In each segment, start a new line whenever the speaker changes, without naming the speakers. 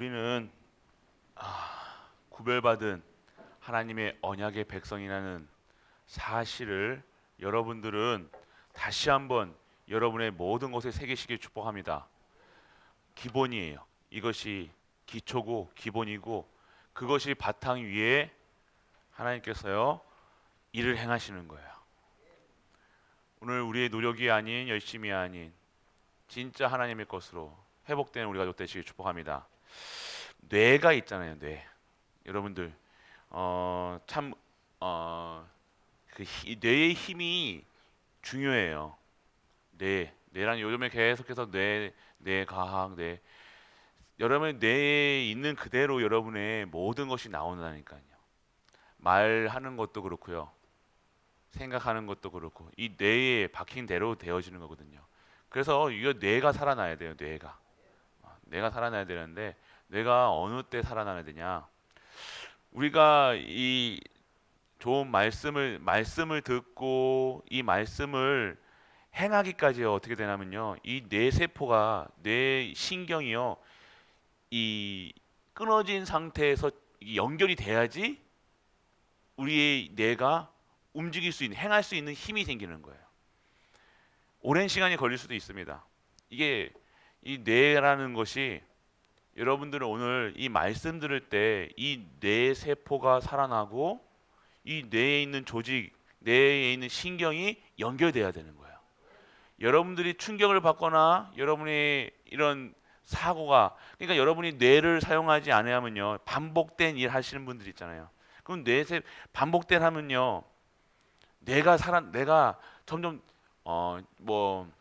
우리는 구별받은 하나님의 언약의 백성이라는 사실을 여러분들은 다시 한번 여러분의 모든 것에 새기시길 축복합니다. 기본이에요. 이것이 기초고 기본이고 그것이 바탕 위에 하나님께서요 일을 행하시는 거예요. 오늘 우리의 노력이 아닌 열심이 아닌 진짜 하나님의 것으로 회복되는 우리가 되시길 축복합니다. 뇌가 있잖아요. 뇌. 여러분들 참 뇌의 힘이 중요해요. 뇌란 요즘에 계속해서 뇌과학, 여러분의 뇌에 있는 그대로 여러분의 모든 것이 나온다니까요. 말하는 것도 그렇고요. 생각하는 것도 그렇고 이 뇌에 박힌 대로 되어지는 거거든요. 그래서 이거 뇌가 살아나야 돼요. 뇌가 살아나야 되는데 뇌가 어느 때 살아나야 되냐? 우리가 이 좋은 말씀을 듣고 이 말씀을 행하기까지 어떻게 되냐면요. 이 뇌세포가 뇌 신경이요. 이 끊어진 상태에서 연결이 돼야지 우리의 뇌가 움직일 수 있는 행할 수 있는 힘이 생기는 거예요. 오랜 시간이 걸릴 수도 있습니다. 이게 이 뇌라는 것이 여러분들은 오늘 이 말씀 들을 때 이 뇌세포가 살아나고 이 뇌에 있는 조직, 뇌에 있는 신경이 연결돼야 되는 거예요. 여러분들이 충격을 받거나 여러분이 이런 사고가 그러니까 여러분이 뇌를 사용하지 않으면요 반복된 일 하시는 분들 있잖아요. 그럼 뇌세 반복된 하면요 뇌가 점점 뭐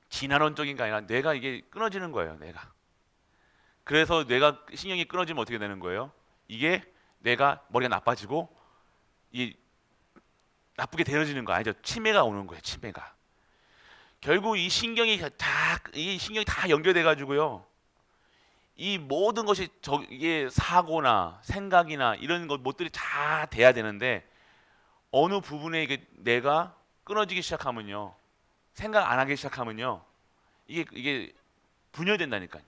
진화론적인 게 아니라 뇌가 이게 끊어지는 거예요. 뇌가. 그래서 뇌가 신경이 끊어지면 어떻게 되는 거예요? 이게 뇌가 머리가 나빠지고 이 나쁘게 되어지는 거 아니죠? 치매가 오는 거예요. 치매가. 결국 이 신경이 다 연결돼 가지고요. 이 모든 것이 이게 사고나 생각이나 이런 것들이 다 돼야 되는데 어느 부분에 이게 뇌가 끊어지기 시작하면요. 생각 안 하기 시작하면요. 이게 분열된다니까요.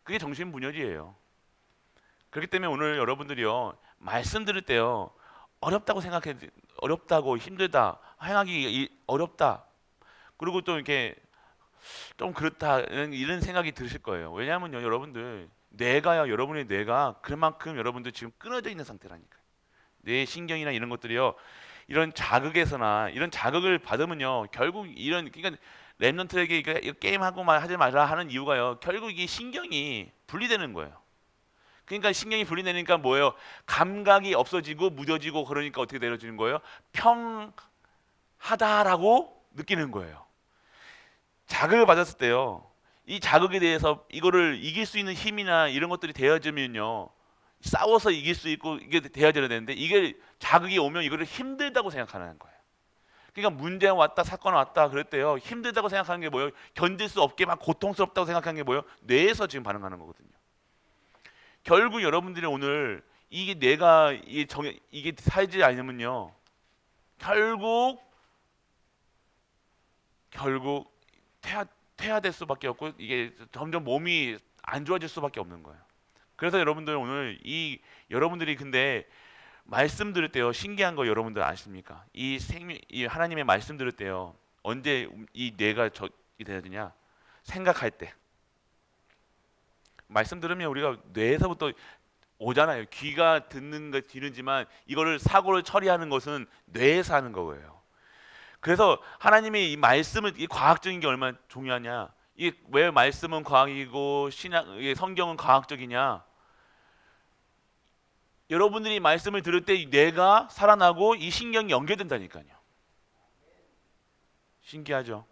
그게 정신분열이에요. 그렇기 때문에 오늘 여러분들이요. 말씀 들을 때요. 어렵다고 힘들다. 행하기 어렵다. 그리고 또 이렇게 좀 그렇다 이런 생각이 드실 거예요. 왜냐하면요, 여러분들 여러분의 뇌가 그만큼 여러분들 지금 끊어져 있는 상태라니까요. 뇌 신경이나 이런 것들이요, 이런 자극에서나 이런 자극을 받으면요, 결국 그러니까 랩런트에게 이거 게임하고 하지 말라 하는 이유가요, 결국 이게 신경이 분리되는 거예요. 그러니까 신경이 분리되니까 뭐예요? 감각이 없어지고 무뎌지고 그러니까 어떻게 되어지는 거예요? 평하다라고 느끼는 거예요. 자극을 받았을 때요. 이 자극에 대해서 이거를 이길 수 있는 힘이나 이런 것들이 되어지면요. 싸워서 이길 수 있고 이게 되어져야 되는데 이게 자극이 오면 이거를 힘들다고 생각하는 거예요. 그러니까 문제가 왔다 사건 왔다 그럴 때요. 힘들다고 생각하는 게 뭐예요? 견딜 수 없게 막 고통스럽다고 생각하는 게 뭐예요? 뇌에서 지금 반응하는 거거든요. 결국 여러분들이 오늘 이게 이게 살지 않으면요. 결국 퇴화될 수밖에 없고 이게 점점 몸이 안 좋아질 수밖에 없는 거예요. 그래서 여러분들 오늘 여러분들이 근데 말씀 들을 때요 신기한 거 여러분들 아십니까? 이 하나님의 말씀 들을 때요 언제 이 뇌가 이 돼야 되냐? 생각할 때 말씀 들으면 우리가 뇌에서부터 오잖아요. 귀가 듣는 거 들으지만 이거를 사고를 처리하는 것은 뇌에서 하는 거예요. 그래서 하나님의 이 말씀을 이 과학적인 게 얼마나 중요하냐? 이 왜 말씀은 과학이고 성경은 과학적이냐? 여러분들이 말씀을 들을 때 뇌가 살아나고 이 신경이 연결된다니까요. 신기하죠?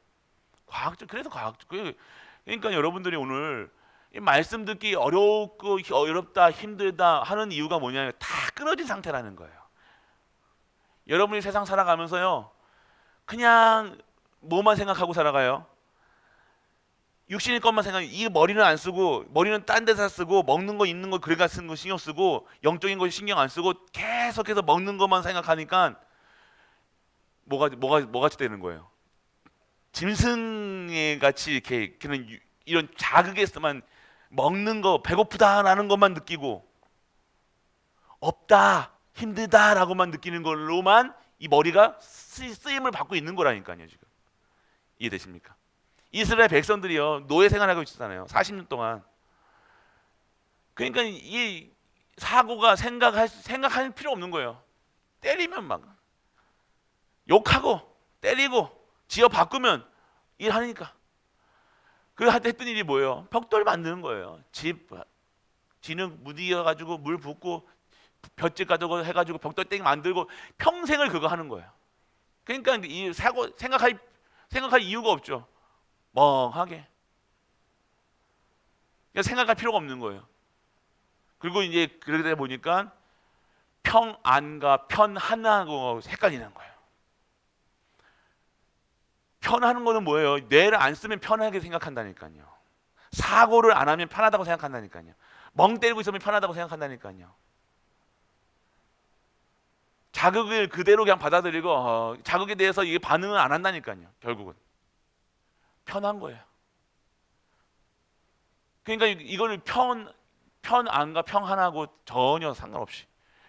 그래서 과학적. 그러니까 여러분들이 오늘 이 말씀 듣기 어렵다, 힘들다 하는 이유가 뭐냐면 다 끊어진 상태라는 거예요. 여러분이 세상 살아가면서요. 그냥 뭐만 생각하고 살아가요? 육신의 것만 생각해. 이 머리는 안 쓰고 머리는 딴 데서 쓰고 먹는 거 입는 거 그래가 쓰는 거 신경 쓰고 영적인 거 신경 안 쓰고 계속해서 먹는 것만 생각하니까 뭐가 되는 거예요? 짐승의 같이 이렇게 그런 이런 자극에서만 먹는 거, 배고프다라는 것만 느끼고 없다, 힘들다라고만 느끼는 걸로만 이 머리가 쓰임을 받고 있는 거라니까요. 지금 이해되십니까? 이스라엘 백성들이요 노예 생활하고 있었잖아요. 40년 동안. 그러니까 이 사고가 생각할 필요 없는 거예요. 때리면 막 욕하고 때리고 지어 바꾸면 일하니까. 그 했던 일이 뭐예요? 벽돌 만드는 거예요. 지는 무디어 가지고 물 붓고 볏짚 가지고 해가지고 벽돌 땡 만들고 평생을 그거 하는 거예요. 그러니까 이 사고 생각할 이유가 없죠. 멍하게. 그러니까 생각할 필요가 없는 거예요. 그리고 이제 그러다 보니까 평안과 편안하고 헷갈리는 거예요. 편하는 거는 뭐예요? 뇌를 안 쓰면 편하게 생각한다니까요. 사고를 안 하면 편하다고 생각한다니까요. 멍 때리고 있으면 편하다고 생각한다니까요. 자극을 그대로 그냥 받아들이고 자극에 대해서 이게 반응을 안 한다니까요. 결국은 편한 거예요. 그러니까 이거를 편안과 평안하고 전혀 상관없이,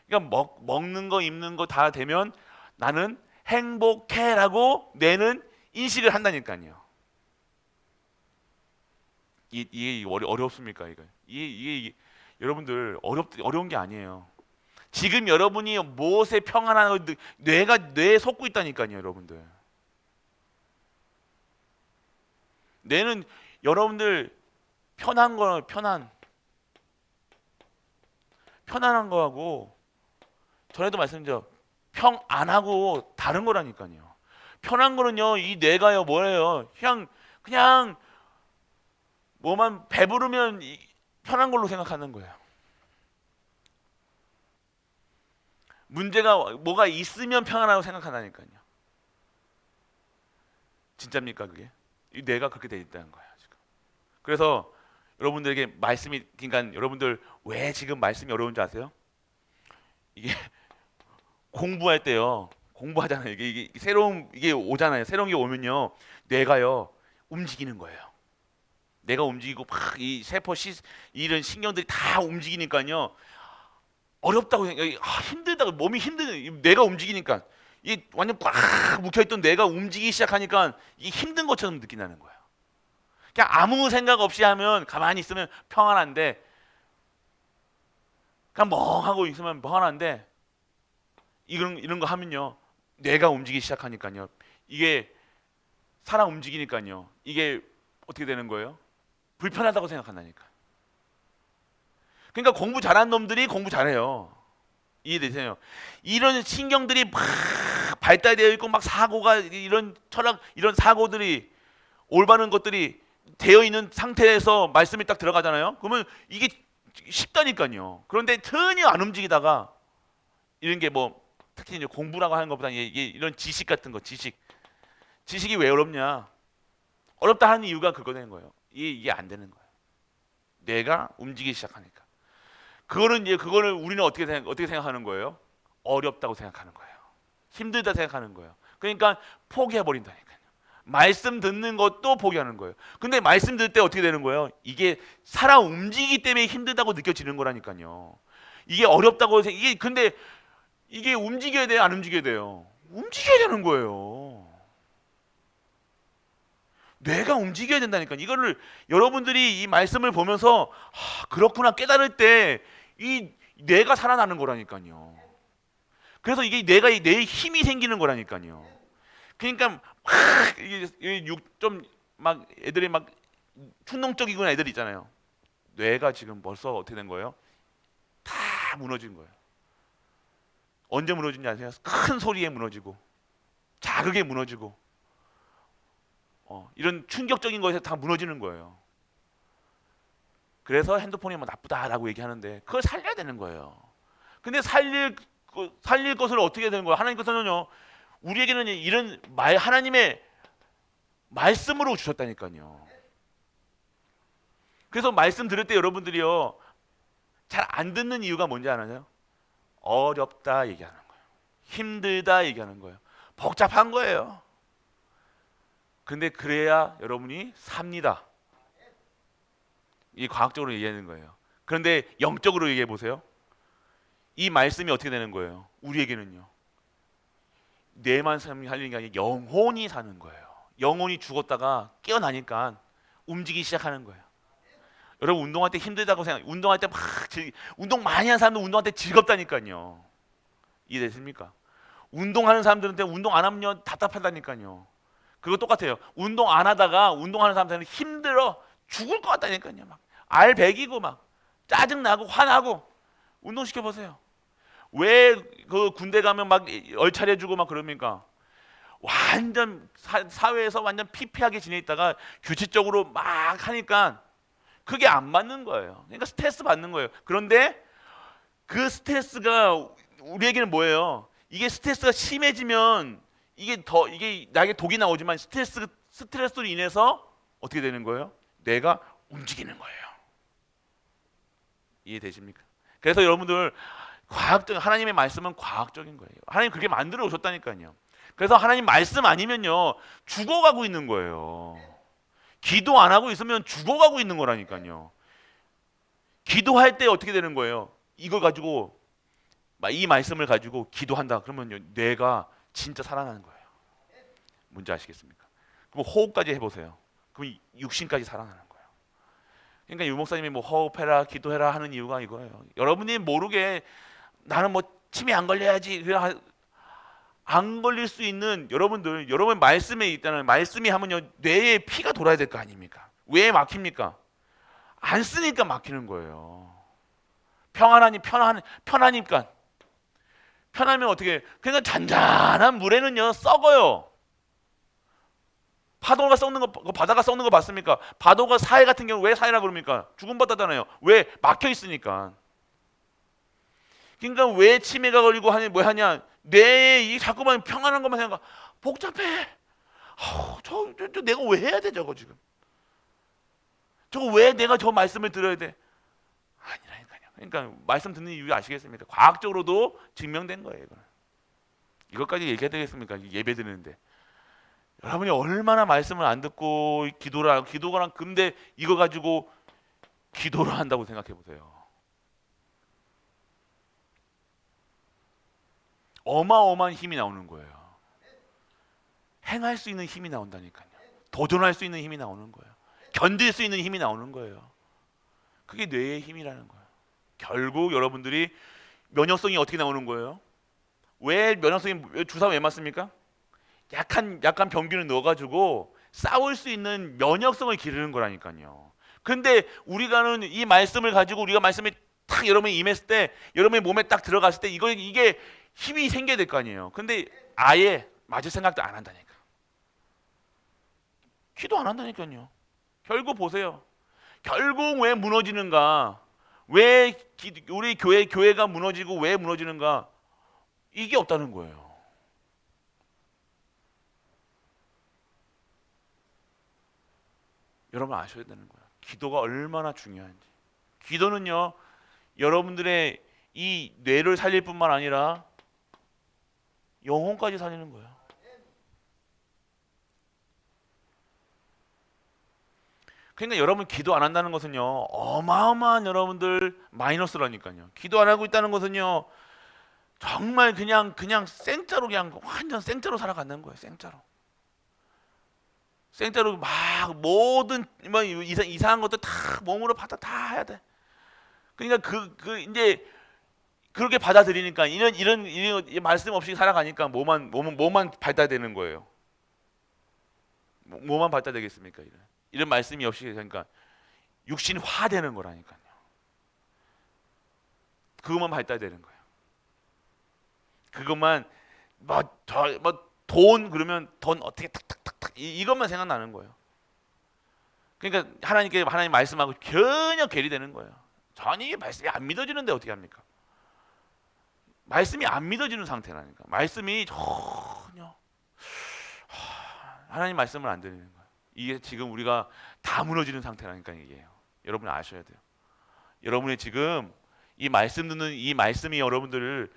그러니까 먹는 거 입는 거 다 되면 나는 행복해라고 뇌는 인식을 한다니까요. 이게 어렵습니까? 이게 여러분들 어려운 게 아니에요. 지금 여러분이 무엇에 평안한 뇌에 속고 있다니까요, 여러분들. 뇌는 여러분들 편안한 거하고 전에도 말씀드렸죠. 평안하고 다른 거라니까요. 편한 거는요, 이 뇌가요 뭐예요? 그냥 뭐만 배부르면 편한 걸로 생각하는 거예요. 문제가 뭐가 있으면 평안하다고 생각한다니까요. 진짜입니까 그게? 이 뇌가 그렇게 돼 있다는 거예요 지금. 그래서 여러분들에게 말씀이, 그러니까 여러분들 왜 지금 말씀이 어려운지 아세요? 이게 공부할 때요, 공부하잖아요. 이게 새로운 이게 오잖아요. 새로운 게 오면요, 뇌가요 움직이는 거예요. 뇌가 움직이고 막 이 세포 이런 신경들이 다 움직이니까요. 어렵다고 힘들다고, 몸이 힘든, 뇌가 움직이니까 이 완전 꽉 묵혀있던 뇌가 움직이기 시작하니까 이게 힘든 것처럼 느낀다는 거예요. 그냥 아무 생각 없이 하면, 가만히 있으면 평안한데, 그냥 멍하고 있으면 평안한데, 이런 거 하면요 뇌가 움직이기 시작하니까요, 이게 사람 움직이니까요, 이게 어떻게 되는 거예요? 불편하다고 생각한다니까. 그러니까 공부 잘하는 놈들이 공부 잘해요. 이해되세요? 이런 신경들이 막 발달되어 있고 막 사고가, 이런 철학, 이런 사고들이, 올바른 것들이 되어 있는 상태에서 말씀이 딱 들어가잖아요. 그러면 이게 쉽다니까요. 그런데 전혀 안 움직이다가 이런 게 뭐 특히 이제 공부라고 하는 것보다 이게 이런 지식 같은 거, 지식이 왜 어렵냐? 어렵다 하는 이유가 그거 되는 거예요. 이게 안 되는 거예요. 뇌가 움직이기 시작하니까. 그거를 우리는 어떻게 생각하는 거예요? 어렵다고 생각하는 거예요. 힘들다 생각하는 거예요. 그러니까 포기해 버린다니까요. 말씀 듣는 것도 포기하는 거예요. 근데 말씀 들을 때 어떻게 되는 거예요? 이게 살아 움직이기 때문에 힘들다고 느껴지는 거라니까요. 이게 어렵다고 근데 이게 움직여야 돼요, 안 움직여야 돼요? 움직여야 되는 거예요. 뇌가 움직여야 된다니까. 이거를 여러분들이 이 말씀을 보면서 그렇구나 깨달을 때 이 뇌가 살아나는 거라니까요. 그래서 이게 뇌에 힘이 생기는 거라니까요. 그러니까 막 이게 좀막 애들이 막 충동적이군 애들 있잖아요. 뇌가 지금 벌써 어떻게 된 거예요? 다 무너진 거예요. 언제 무너진지 아세요? 큰 소리에 무너지고, 자극에 무너지고, 이런 충격적인 것에 다 무너지는 거예요. 그래서 핸드폰이 뭐 나쁘다라고 얘기하는데 그걸 살려야 되는 거예요. 근데 살릴 것을 어떻게 해야 되는 거예요? 하나님께서는요, 우리에게는 이런 하나님의 말씀으로 주셨다니까요. 그래서 말씀 들을 때 여러분들이요 잘 안 듣는 이유가 뭔지 아나요? 어렵다 얘기하는 거예요. 힘들다 얘기하는 거예요. 복잡한 거예요. 근데 그래야 여러분이 삽니다. 이 과학적으로 얘기하는 거예요. 그런데 영적으로 얘기해 보세요. 이 말씀이 어떻게 되는 거예요? 우리에게는요. 뇌만 사는 게 아니라 영혼이 사는 거예요. 영혼이 죽었다가 깨어나니까 움직이기 시작하는 거예요. 여러분 운동할 때 힘들다고 생각. 운동할 때 막 운동 많이 하는 사람도 운동할 때 즐겁다니까요. 이해되십니까? 운동하는 사람들한테 운동 안 하면 답답하다니까요. 그거 똑같아요. 운동 안 하다가 운동하는 사람들은 힘들어 죽을 것 같다니까요. 막 알배기고 막 짜증 나고 화나고. 운동시켜 보세요. 왜 그 군대 가면 막 얼차려주고 막 그럽니까? 완전 사회에서 완전 피폐하게 지내있다가 규칙적으로 막 하니까 그게 안 맞는 거예요. 그러니까 스트레스 받는 거예요. 그런데 그 스트레스가 우리에게는 뭐예요? 이게 스트레스가 심해지면 이게 나에게 독이 나오지만 스트레스로 인해서 어떻게 되는 거예요? 뇌가 움직이는 거예요. 이해되십니까? 그래서 여러분들 하나님의 말씀은 과학적인 거예요. 하나님 그렇게 만들어 오셨다니까요. 그래서 하나님 말씀 아니면요 죽어가고 있는 거예요. 기도 안 하고 있으면 죽어가고 있는 거라니까요. 기도할 때 어떻게 되는 거예요? 이걸 가지고 이 말씀을 가지고 기도한다 그러면요 뇌가 진짜 살아나는 거예요. 뭔지 아시겠습니까? 그럼 호흡까지 해보세요. 그럼 육신까지 살아나는 거예요. 그러니까 유 목사님이 뭐 호흡해라 기도해라 하는 이유가 이거예요. 여러분이 모르게 나는 뭐 치매 안 걸려야지 안 걸릴 수 있는 여러분 말씀에 있다는 말씀이 하면요 뇌에 피가 돌아야 될 거 아닙니까? 왜 막힙니까? 안 쓰니까 막히는 거예요. 편하니까 편하면 어떻게? 그러니까 잔잔한 물에는요 썩어요. 파도가 썩는 거 바다가 썩는 거 봤습니까? 파도가 사해 같은 경우 왜 사해라 그럽니까? 죽은 바다잖아요. 왜? 막혀 있으니까. 그러니까 왜 치매가 걸리고 뭐 하냐? 뇌에 이 자꾸만 평안한 것만 생각. 복잡해. 저 내가 왜 해야 돼 저거 지금? 저거 왜 내가 저 말씀을 들어야 돼? 아니라니까요. 그러니까 말씀 듣는 이유 아시겠습니까? 과학적으로도 증명된 거예요. 이거는. 이것까지 얘기해야 되겠습니까? 예배 드리는데 여러분이 얼마나 말씀을 안 듣고 기도랑 근데 이거 가지고 기도를 한다고 생각해 보세요. 어마어마한 힘이 나오는 거예요. 행할 수 있는 힘이 나온다니까요. 도전할 수 있는 힘이 나오는 거예요. 견딜 수 있는 힘이 나오는 거예요. 그게 뇌의 힘이라는 거예요. 결국 여러분들이 면역성이 어떻게 나오는 거예요? 왜 주사 왜 맞습니까? 약한 병균을 넣어가지고 싸울 수 있는 면역성을 기르는 거라니까요. 근데 우리가는 이 말씀을 가지고 우리가 말씀이 탁 여러분이 임했을 때 여러분의 몸에 딱 들어갔을 때 이게 힘이 생겨야 될 거 아니에요. 근데 아예 맞을 생각도 안 한다니까. 기도 안 한다니까요. 결국 보세요. 결국 왜 무너지는가? 왜 우리 교회가 무너지고 왜 무너지는가? 이게 없다는 거예요. 여러분 아셔야 되는 거예요. 기도가 얼마나 중요한지. 기도는요, 여러분들의 이 뇌를 살릴 뿐만 아니라 영혼까지 살리는 거예요. 그러니까 여러분 기도 안 한다는 것은요, 어마어마한 여러분들 마이너스라니까요. 기도 안 하고 있다는 것은요, 정말 그냥 생짜로 그냥 완전 생짜로 살아가는 거예요. 생짜로 막 모든 뭐 이상한 것들 다 몸으로 받아 다 해야 돼. 그러니까 이제 그렇게 받아들이니까 이런 말씀 없이 살아가니까 뭐만 발달되는 거예요. 뭐만 발달되겠습니까? 이런 말씀이 없이 그러니까 육신화되는 거라니까요. 그것만 발달되는 거예요. 그것만 돈 그러면 돈 어떻게 탁탁탁탁 이것만 생각나는 거예요. 그러니까 하나님 말씀하고 전혀 괴리되는 거예요. 전혀 말씀이 안 믿어지는데 어떻게 합니까? 말씀이 안 믿어지는 상태라니까. 말씀이 전혀 하나님 말씀을 안 들리는 거예요. 이게 지금 우리가 다 무너지는 상태라니까 이게요. 여러분이 아셔야 돼요. 여러분의 지금 이 말씀 듣는 이 말씀이 여러분들을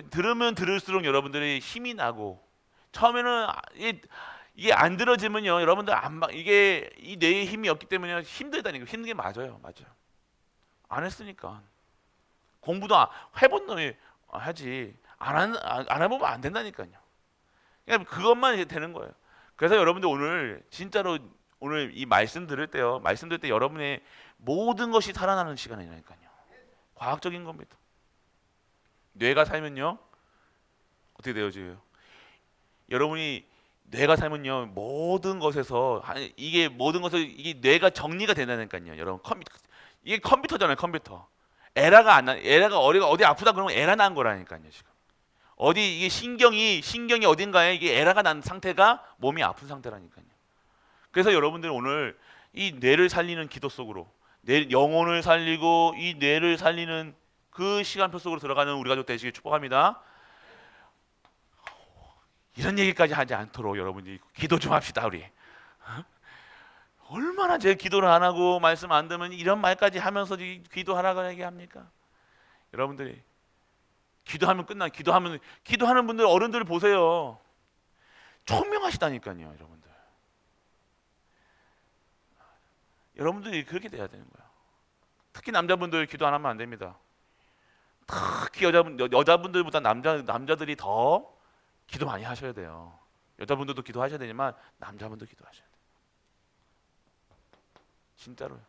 들으면 들을수록 여러분들이 힘이 나고 처음에는 이게 안 들어지면요, 여러분들 이게 이 뇌에 힘이 없기 때문에 힘들다니까. 힘든 게 맞아요, 맞아요. 안 했으니까. 공부도 해본 놈이 하지. 안 해보면 안 된다니까요. 그냥 그것만 이제 되는 거예요. 그래서 여러분들 오늘 진짜로 오늘 이 말씀 들을 때요, 말씀 들을 때 여러분의 모든 것이 살아나는 시간이라니까요. 과학적인 겁니다. 뇌가 살면요 어떻게 되어져요? 여러분이 뇌가 살면요 모든 것에서 이게 모든 것을 이게 뇌가 정리가 된다니까요. 여러분 이게 컴퓨터잖아요, 컴퓨터. 에러가 어디 아프다 그러면 에러 난 거라니까요. 지금 어디 이게 신경이 어딘가에 이게 에러가 난 상태가 몸이 아픈 상태라니까요. 그래서 여러분들 오늘 이 뇌를 살리는 기도 속으로 내 영혼을 살리고 이 뇌를 살리는 그 시간표 속으로 들어가는 우리 가족 되시길 축복합니다. 이런 얘기까지 하지 않도록 여러분이 기도 좀 합시다. 우리 얼마나 제 기도를 안 하고 말씀 안 듣면 이런 말까지 하면서 기도하라고 얘기합니까? 여러분들이 기도하면 기도하는 분들 어른들 보세요. 총명하시다니까요, 여러분들이 그렇게 돼야 되는 거예요. 특히 남자분들 기도 안 하면 안 됩니다. 특히 여자분들보다 남자들이 더 기도 많이 하셔야 돼요. 여자분들도 기도하셔야 되지만 남자분도 기도하셔야 돼요. 진짜로요.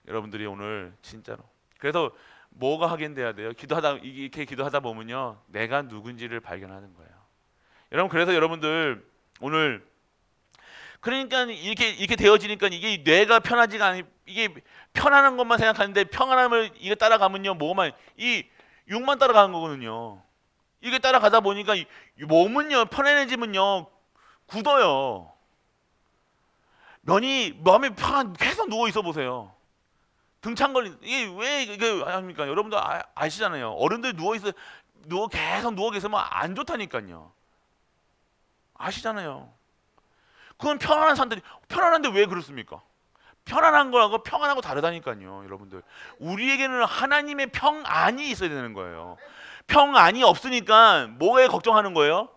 여러분들이 오늘 진짜로. 그래서 뭐가 확인돼야 돼요? 이렇게 기도하다 보면요, 내가 누군지를 발견하는 거예요. 여러분, 그래서 여러분들 오늘 그러니까 이렇게 되어지니까 이게 뇌가 편하지가 않이, 이게 편안한 것만 생각하는데 평안함을 이게 따라가면요, 뭐만 이 육만 따라가는 거거든요. 이게 따라가다 보니까 이 몸은요 편안해지면요 굳어요. 마음이 편한 계속 누워 있어 보세요. 등창거리 이게 왜 이게 합니까? 여러분들 아시잖아요. 어른들 계속 누워 계시면 안 좋다니까요. 아시잖아요. 그건 편안한 상태. 편안한데 왜 그렇습니까? 편안한 거하고 평안하고 다르다니까요, 여러분들. 우리에게는 하나님의 평안이 있어야 되는 거예요. 평안이 없으니까 뭐에 걱정하는 거예요?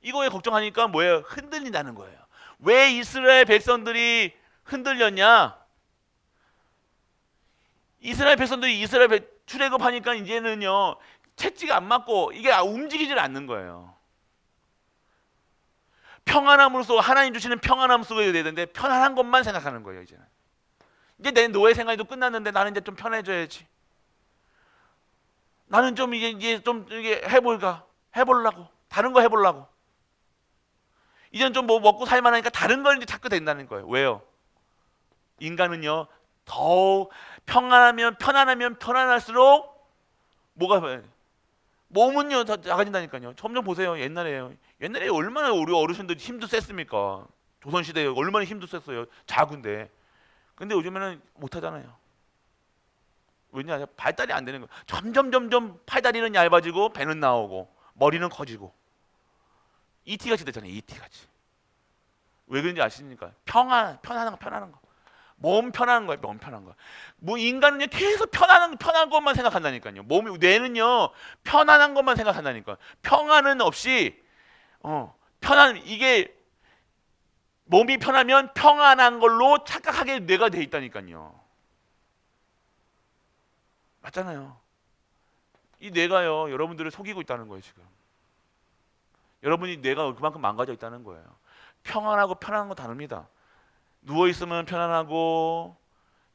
이거에 걱정하니까 뭐예요? 흔들린다는 거예요. 왜 이스라엘 백성들이 흔들렸냐? 이스라엘 백성들이 출애굽하니까 이제는요 채찍이 안 맞고 이게 움직이질 않는 거예요. 평안함으로써 하나님 주시는 평안함 속에 돼야 되는데 편안한 것만 생각하는 거예요. 이제 내 노예 생활도 끝났는데 나는 이제 좀 편해져야지. 나는 좀 이제 좀 이게 해보려고 다른 거 해보려고. 이제는 좀 뭐 먹고 살만하니까 다른 걸 이제 찾게 된다는 거예요. 왜요? 인간은요 더욱 편안하면 편안할수록 뭐가 몸은요 더 작아진다니까요. 점점 보세요. 옛날에 얼마나 우리 어르신들이 힘도 셌습니까? 조선시대에 얼마나 힘도 셌어요. 작은데. 근데 요즘에는 못하잖아요. 왜냐? 발달이 안 되는 거예요. 점점 팔다리는 얇아지고 배는 나오고 머리는 커지고 ET같이 됐잖아요. ET같이. 왜 그런지 아십니까? 편안한 거. 몸 편한 거예요. 몸 편한 거. 뭐 인간은요 계속 편한 것만 생각한다니까요. 뇌는요 편안한 것만 생각한다니까. 평안은 없이 이게 몸이 편하면 평안한 걸로 착각하게 뇌가 돼 있다니까요. 맞잖아요. 이 뇌가요 여러분들을 속이고 있다는 거예요. 지금 여러분이 뇌가 그만큼 망가져 있다는 거예요. 평안하고 편안한 거 다릅니다. 누워 있으면 편안하고,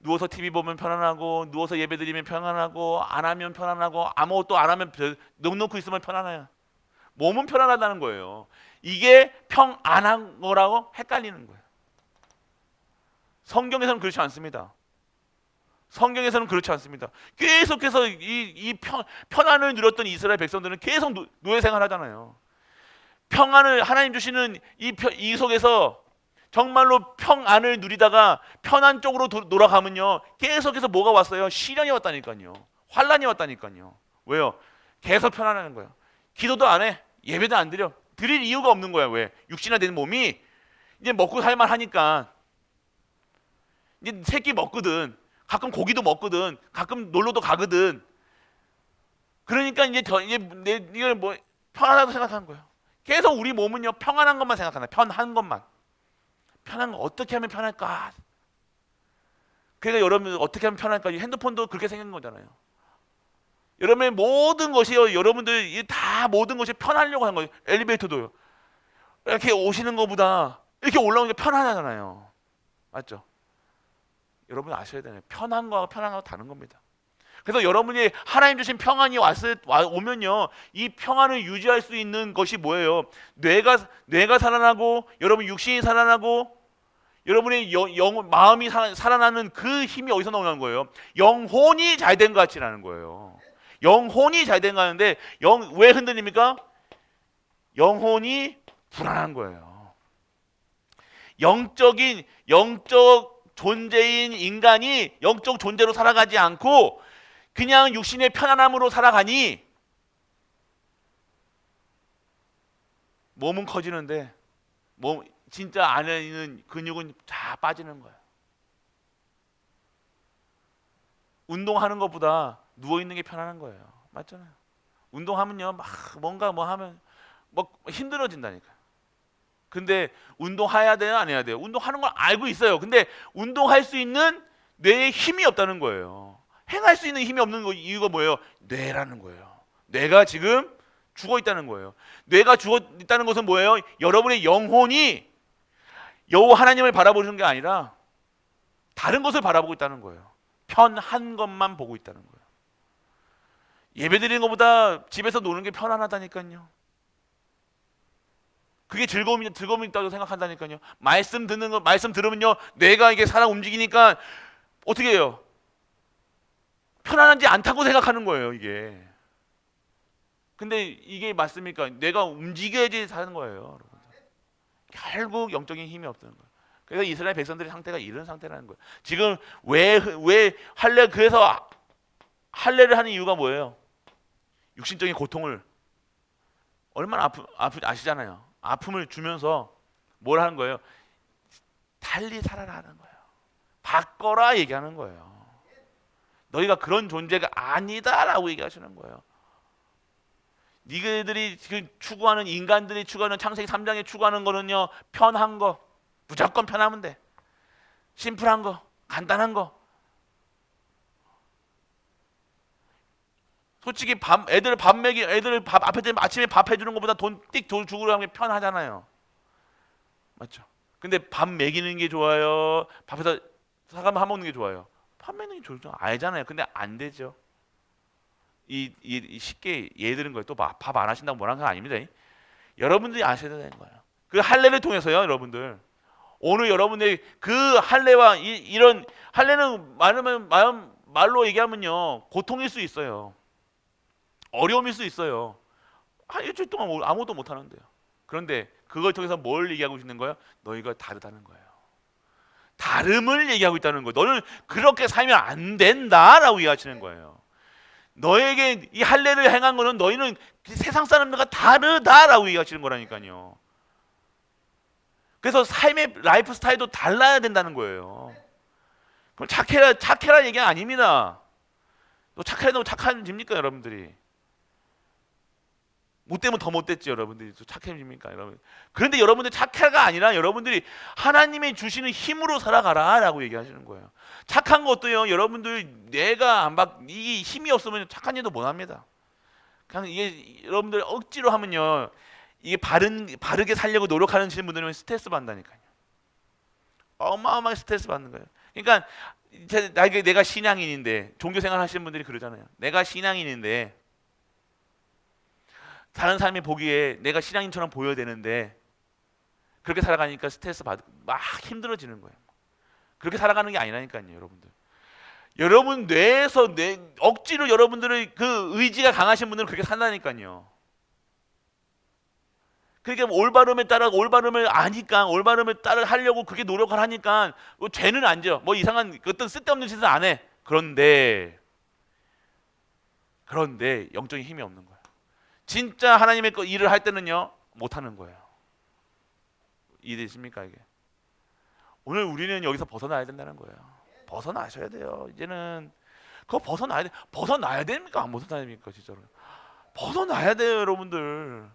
누워서 TV 보면 편안하고, 누워서 예배 드리면 편안하고, 안 하면 편안하고, 아무것도 안 하면 넉넉히 있으면 편안해요. 몸은 편안하다는 거예요. 이게 평안한 거라고 헷갈리는 거예요. 성경에서는 그렇지 않습니다. 계속해서 이 편안을 누렸던 이스라엘 백성들은 계속 노예 생활하잖아요. 평안을 하나님 주시는 이 속에서 정말로 평안을 누리다가 편안 쪽으로 돌아가면요 계속해서 뭐가 왔어요? 시련이 왔다니까요. 환란이 왔다니까요. 왜요? 계속 편안한 거예요. 기도도 안 해. 예배도 안 드릴 이유가 없는 거야. 왜? 육신화된 몸이 이제 먹고 살만 하니까 이제 새끼 먹거든. 가끔 고기도 먹거든. 가끔 놀러도 가거든. 그러니까 이제 이걸 뭐 편안하다고 생각하는 거예요. 계속 우리 몸은요 평안한 것만 생각한다. 편한 것만. 편한 거 어떻게 하면 편할까? 그러니까 여러분 어떻게 하면 편할까? 핸드폰도 그렇게 생긴 거잖아요. 여러분의 모든 것이요, 여러분들 다 모든 것이 편하려고 하는 거예요. 엘리베이터도요. 이렇게 오시는 것보다 이렇게 올라오는 게 편하잖아요. 맞죠? 여러분 아셔야 되네요. 편한 거하고 편한 거하고 다른 겁니다. 그래서 여러분이 하나님 주신 평안이 오면요, 이 평안을 유지할 수 있는 것이 뭐예요? 뇌가 살아나고 여러분 육신이 살아나고 여러분의 마음이 살아나는 그 힘이 어디서 나오는 거예요? 영혼이 잘 된 것 같이라는 거예요. 영혼이 잘 된 거 하는데 왜 흔들립니까? 영혼이 불안한 거예요. 영적 존재인 인간이 영적 존재로 살아가지 않고 그냥 육신의 편안함으로 살아가니 몸은 커지는데 진짜 안에 있는 근육은 다 빠지는 거예요. 운동하는 것보다 누워 있는 게 편안한 거예요. 맞잖아요. 운동하면요 막 뭔가 뭐 하면 뭐 힘들어진다니까. 근데 운동해야 돼요, 안 해야 돼요? 운동하는 걸 알고 있어요. 근데 운동할 수 있는 뇌에 힘이 없다는 거예요. 행할 수 있는 힘이 없는 이유가 뭐예요? 뇌라는 거예요. 뇌가 지금 죽어 있다는 거예요. 뇌가 죽어 있다는 것은 뭐예요? 여러분의 영혼이 여호와 하나님을 바라보는 게 아니라 다른 것을 바라보고 있다는 거예요. 편한 것만 보고 있다는 거예요. 예배드리는 것보다 집에서 노는 게 편안하다니까요. 그게 즐거움이 있다고 생각한다니까요. 말씀 들으면요, 뇌가 이게 살아 움직이니까 어떻게 해요? 편안하지 않다고 생각하는 거예요, 이게. 근데 이게 맞습니까? 뇌가 움직여야지 사는 거예요, 여러분. 결국 영적인 힘이 없다는 거예요. 그래서 이스라엘 백성들의 상태가 이런 상태라는 거예요. 지금 왜 그래서 할례를 하는 이유가 뭐예요? 육신적인 고통을 얼마나 아시잖아요. 아픔을 주면서 뭘 하는 거예요? 달리 살아라 하는 거예요. 바꿔라 얘기하는 거예요. 너희가 그런 존재가 아니다라고 얘기하시는 거예요. 니들이 지금 추구하는, 인간들이 추구하는, 창세기 3장에 추구하는 거는요, 편한 거, 무조건 편하면 돼. 심플한 거, 간단한 거. 솔직히 애들 앞에 아침에 밥 해주는 것보다 돈 주고 하는 게 편하잖아요. 맞죠? 근데 밥 먹이는 게 좋아요? 밥에서 사과 한 먹는 게 좋아요? 밥 먹는 게 좋죠. 알잖아요. 근데 안 되죠. 쉽게 예를 들은 거예요. 또 밥 안 하신다고 뭐라는 건 아닙니다. 여러분들이 아셔야 되는 거예요. 그 할례를 통해서요, 여러분들. 오늘 여러분들이 그 할례와 이런 할례는 말로 얘기하면요, 고통일 수 있어요. 어려움일 수 있어요. 한 일주일 동안 아무것도 못 하는데요. 그런데 그걸 통해서 뭘 얘기하고 있는 거예요? 너희가 다르다는 거예요. 다름을 얘기하고 있다는 거예요. 너는 그렇게 살면 안 된다라고 얘기하시는 거예요. 너에게 이 할례를 행한 거는 너희는 세상 사람들과 다르다라고 얘기하시는 거라니까요. 그래서 삶의 라이프 스타일도 달라야 된다는 거예요. 그럼 착해라 얘기가 아닙니다. 너 착해도 착한집니까 여러분들이? 못되면 더 못됐지 여러분들이. 착해집니까 여러분? 그런데 여러분들 착해가 아니라 여러분들이 하나님이 주시는 힘으로 살아가라라고 얘기하시는 거예요. 착한 것도요, 여러분들 뇌가 이 힘이 없으면 착한 일도 못합니다. 그냥 이게 여러분들 억지로 하면요, 이게 바르게 살려고 노력하는 분들은 스트레스 받는다니까요. 어마어마하게 스트레스 받는 거예요. 그러니까 내가 신앙인인데, 종교생활 하시는 분들이 그러잖아요. 내가 신앙인인데 다른 사람이 보기에 내가 신앙인처럼 보여야 되는데 그렇게 살아가니까 스트레스 받고 막 힘들어지는 거예요. 그렇게 살아가는 게 아니라니까요, 여러분들. 여러분 뇌에서 억지로 여러분들의 그 의지가 강하신 분들은 그렇게 산다니까요. 그러니까 올바름을 아니까 올바름을 따라 하려고 그렇게 노력을 하니까 죄는 안 져. 뭐 이상한 어떤 쓸데없는 짓을 안 해. 그런데 영적인 힘이 없는 거예요. 진짜 하나님의 일을 할 때는요, 못 하는 거예요. 이해되십니까 이게? 오늘 우리는 여기서 벗어나야 된다는 거예요. 벗어나셔야 돼요. 이제는 그거 벗어나야 돼. 벗어나야 됩니까? 안 벗어나야 됩니까? 진짜로. 벗어나야 돼요, 여러분들.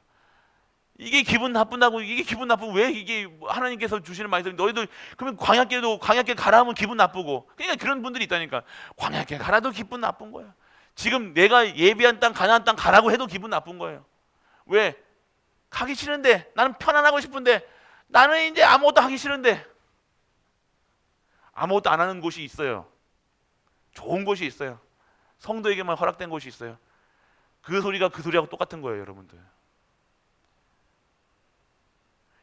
이게 기분 나쁜다고. 이게 기분 나쁘고 왜 이게 하나님께서 주시는 말씀 너희들 그러면 광야길 가라 하면 기분 나쁘고. 그러니까 그런 분들이 있다니까. 광야길 가라도 기분 나쁜 거야. 지금 내가 예비한 땅 가나안 땅 가라고 해도 기분 나쁜 거예요. 왜? 가기 싫은데, 나는 편안하고 싶은데, 나는 이제 아무것도 하기 싫은데. 아무것도 안 하는 곳이 있어요. 좋은 곳이 있어요. 성도에게만 허락된 곳이 있어요. 그 소리가 그 소리하고 똑같은 거예요, 여러분들.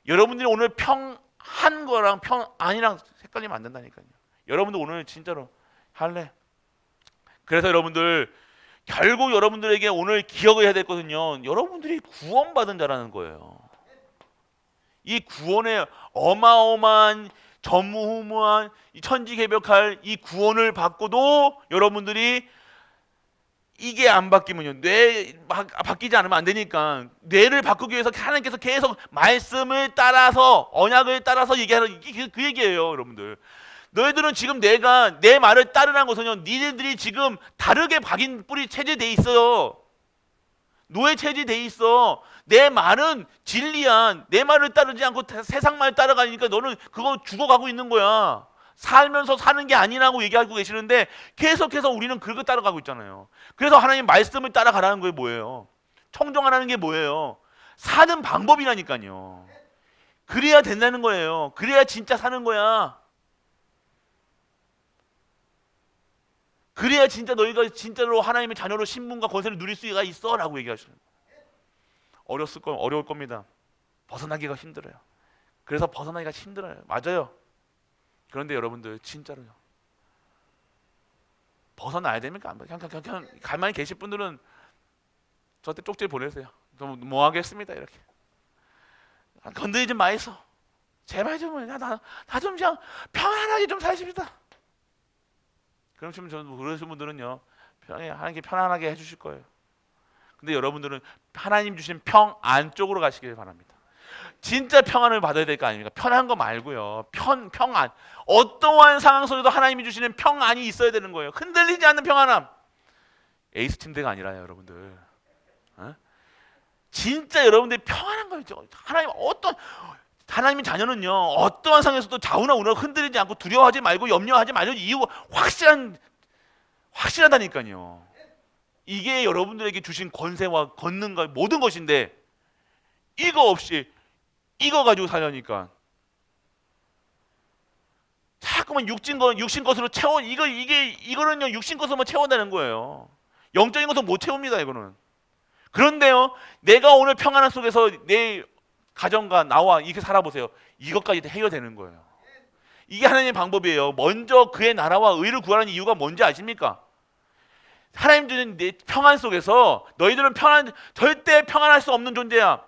여러분들이 오늘 평한 거랑 평안이랑 헷갈리면 안 된다니까요. 여러분들 오늘 진짜로 할래. 그래서 여러분들 결국 여러분들에게 오늘 기억을 해야 되거든요. 여러분들이 구원받은 자라는 거예요. 이 구원의 어마어마한 전무후무한 이 천지개벽할 이 구원을 받고도 여러분들이 이게 안 바뀌면요, 바뀌지 않으면 안 되니까 뇌를 바꾸기 위해서 하나님께서 계속 말씀을 따라서 언약을 따라서 얘기하는 이게 그 얘기예요. 여러분들, 너희들은 지금 내가 내 말을 따르라는 것은요, 니네들이 지금 다르게 박인 뿌리 체제돼 있어요. 노예 체제돼 있어. 내 말은 진리야. 내 말을 따르지 않고 세상 말 따라가니까 너는 그거 죽어가고 있는 거야. 살면서 사는 게 아니라고 얘기하고 계시는데 계속해서 우리는 그거 따라가고 있잖아요. 그래서 하나님 말씀을 따라가라는 거예요. 뭐예요? 청정하라는 게 뭐예요? 사는 방법이라니까요. 그래야 된다는 거예요. 그래야 진짜 사는 거야. 그래야 진짜 너희가 진짜로 하나님의 자녀로 신분과 권세를 누릴 수가 있어 라고 얘기하시는 거예요. 어려울 겁니다. 벗어나기가 힘들어요. 그래서 벗어나기가 힘들어요. 맞아요. 그런데 여러분들 진짜로요, 벗어나야 됩니까? 그냥 가만히 계실 분들은 저한테 쪽지 보내세요. 뭐 하겠습니다 이렇게. 건드리지 마이소. 제발 좀 나 좀 그냥 편안하게 좀 사십시다. 그러시면 저는 그러신 분들은요, 하나님께 편안하게 해주실 거예요. 근데 여러분들은 하나님 주신 평안 쪽으로 가시길 바랍니다. 진짜 평안을 받아야 될 거 아닙니까? 편한 거 말고요. 평안. 어떠한 상황 속에도 하나님이 주시는 평안이 있어야 되는 거예요. 흔들리지 않는 평안함. 에이스 침대가 아니라요, 여러분들. 진짜 여러분들이 평안한 거예요. 하나님의 자녀는요, 어떠한 상황에서도 좌우나 우나 흔들리지 않고 두려워하지 말고 염려하지 말고 이유가 확실하다니까요. 이게 여러분들에게 주신 권세와 권능과 모든 것인데 이거 없이 이거 가지고 살려니까 자꾸만 육신 것으로 채워. 이거는요, 육신 것으로만 채워내는 거예요. 영적인 것은 못 채웁니다, 이거는. 그런데요, 내가 오늘 평안한 속에서 내 가정과 나와 이렇게 살아보세요. 이것까지 해결되는 거예요. 이게 하나님의 방법이에요. 먼저 그의 나라와 의를 구하는 이유가 뭔지 아십니까? 하나님 주는 내 평안 속에서 너희들은 절대 평안할 수 없는 존재야.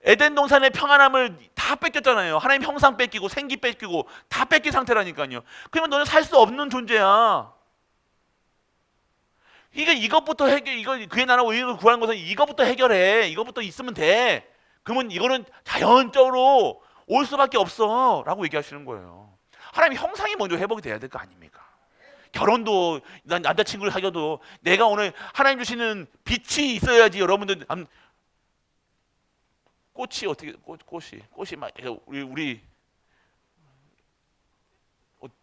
에덴 동산의 평안함을 다 뺏겼잖아요. 하나님 형상 뺏기고 생기 뺏기고 다 뺏긴 상태라니까요. 그러면 너는 살 수 없는 존재야. 이것부터 그의 나라와 의를 구하는 것은 이것부터 해결해. 이것부터 있으면 돼. 그러면 이거는 자연적으로 올 수밖에 없어 라고 얘기하시는 거예요. 하나님 형상이 먼저 회복이 돼야 될 거 아닙니까? 결혼도 남자친구를 사귀어도 내가 오늘 하나님 주시는 빛이 있어야지. 여러분들 꽃이 어떻게 꽃이 막 우리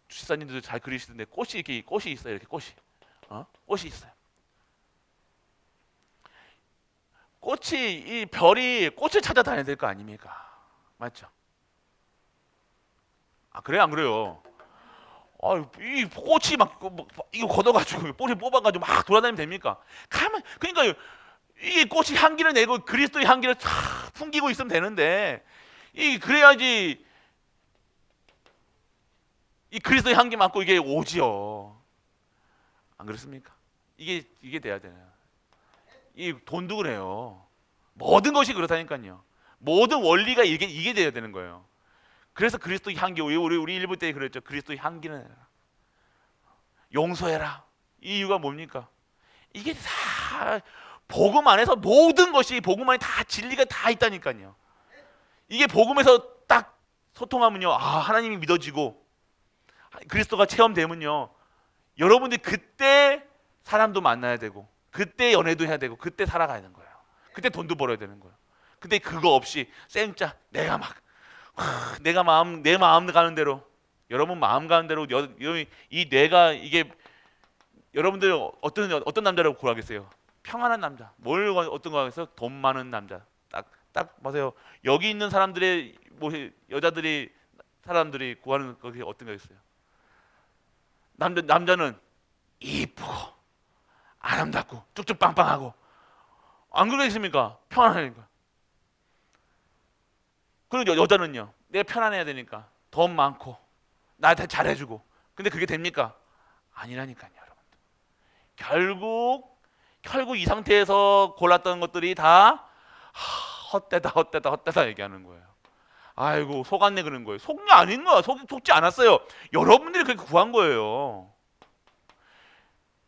집사님들도 잘 그리시던데 꽃이 있어요. 이렇게 꽃이 있어요. 이 별이 꽃을 찾아다녀야 될 거 아닙니까? 맞죠? 그래요, 안 그래요? 이 꽃이 막 이거 걷어가지고 뿌리 뽑아가지고 막 돌아다니면 됩니까? 그러니까 이 꽃이 향기를 내고 그리스도의 향기를 쫙 풍기고 있으면 되는데 그래야지 이 그리스도의 향기 맡고 이게 오지요. 안 그렇습니까? 이게 돼야 되나요? 이 돈도 그래요. 모든 것이 그렇다니까요. 모든 원리가 이게 돼야 되는 거예요. 그래서 그리스도의 향기, 우리 일부 때 그랬죠. 그리스도의 향기는 해라. 용서해라. 이 이유가 뭡니까? 이게 다 복음 안에서 모든 것이 복음 안에 다 진리가 다 있다니까요. 이게 복음에서 딱 소통하면요, 하나님이 믿어지고 그리스도가 체험되면요, 여러분들이 그때 사람도 만나야 되고 그때 연애도 해야 되고 그때 살아가야 되는 거예요. 그때 돈도 벌어야 되는 거예요. 근데 그거 없이 생짜 내가 막 내 마음 가는 대로, 여러분 마음 가는 대로 이 뇌가 이게, 여러분들 어떤 남자라고 구하겠어요? 평안한 남자. 뭘 어떤 거 하겠어요? 돈 많은 남자. 딱 보세요. 여기 있는 사람들의 뭐 여자들이 사람들이 구하는 그게 어떤 거겠어요? 남자는 이쁘고 아름답고 쭉쭉 빵빵하고, 안 그러겠습니까? 편안하니까. 그리고 여자는요, 내가 편안해야 되니까 돈 많고 나한테 잘해주고. 근데 그게 됩니까? 아니라니까요, 여러분. 결국 이 상태에서 골랐던 것들이 다 헛되다 얘기하는 거예요. 아이고 속았네 그런 거예요. 속냐 아닌 거야. 속지 않았어요. 여러분들이 그렇게 구한 거예요.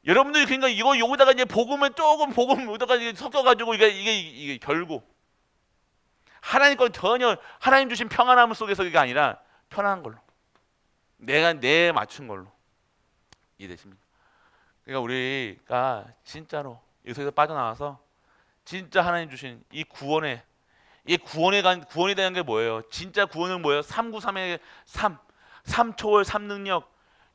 여러분들이 그러니까 이거 여기다가 이제 복음 여기다가 섞어가지고 이게 결국 하나님 건 전혀, 하나님 주신 평안함 속에서 이게 아니라 편안한 걸로, 내가 내 맞춘 걸로. 이해되십니까? 그러니까 우리가 진짜로 여기서 빠져나와서 진짜 하나님 주신 이 구원에, 구원에 대한 게 뭐예요? 진짜 구원은 뭐예요? 393의 3초월 3능력.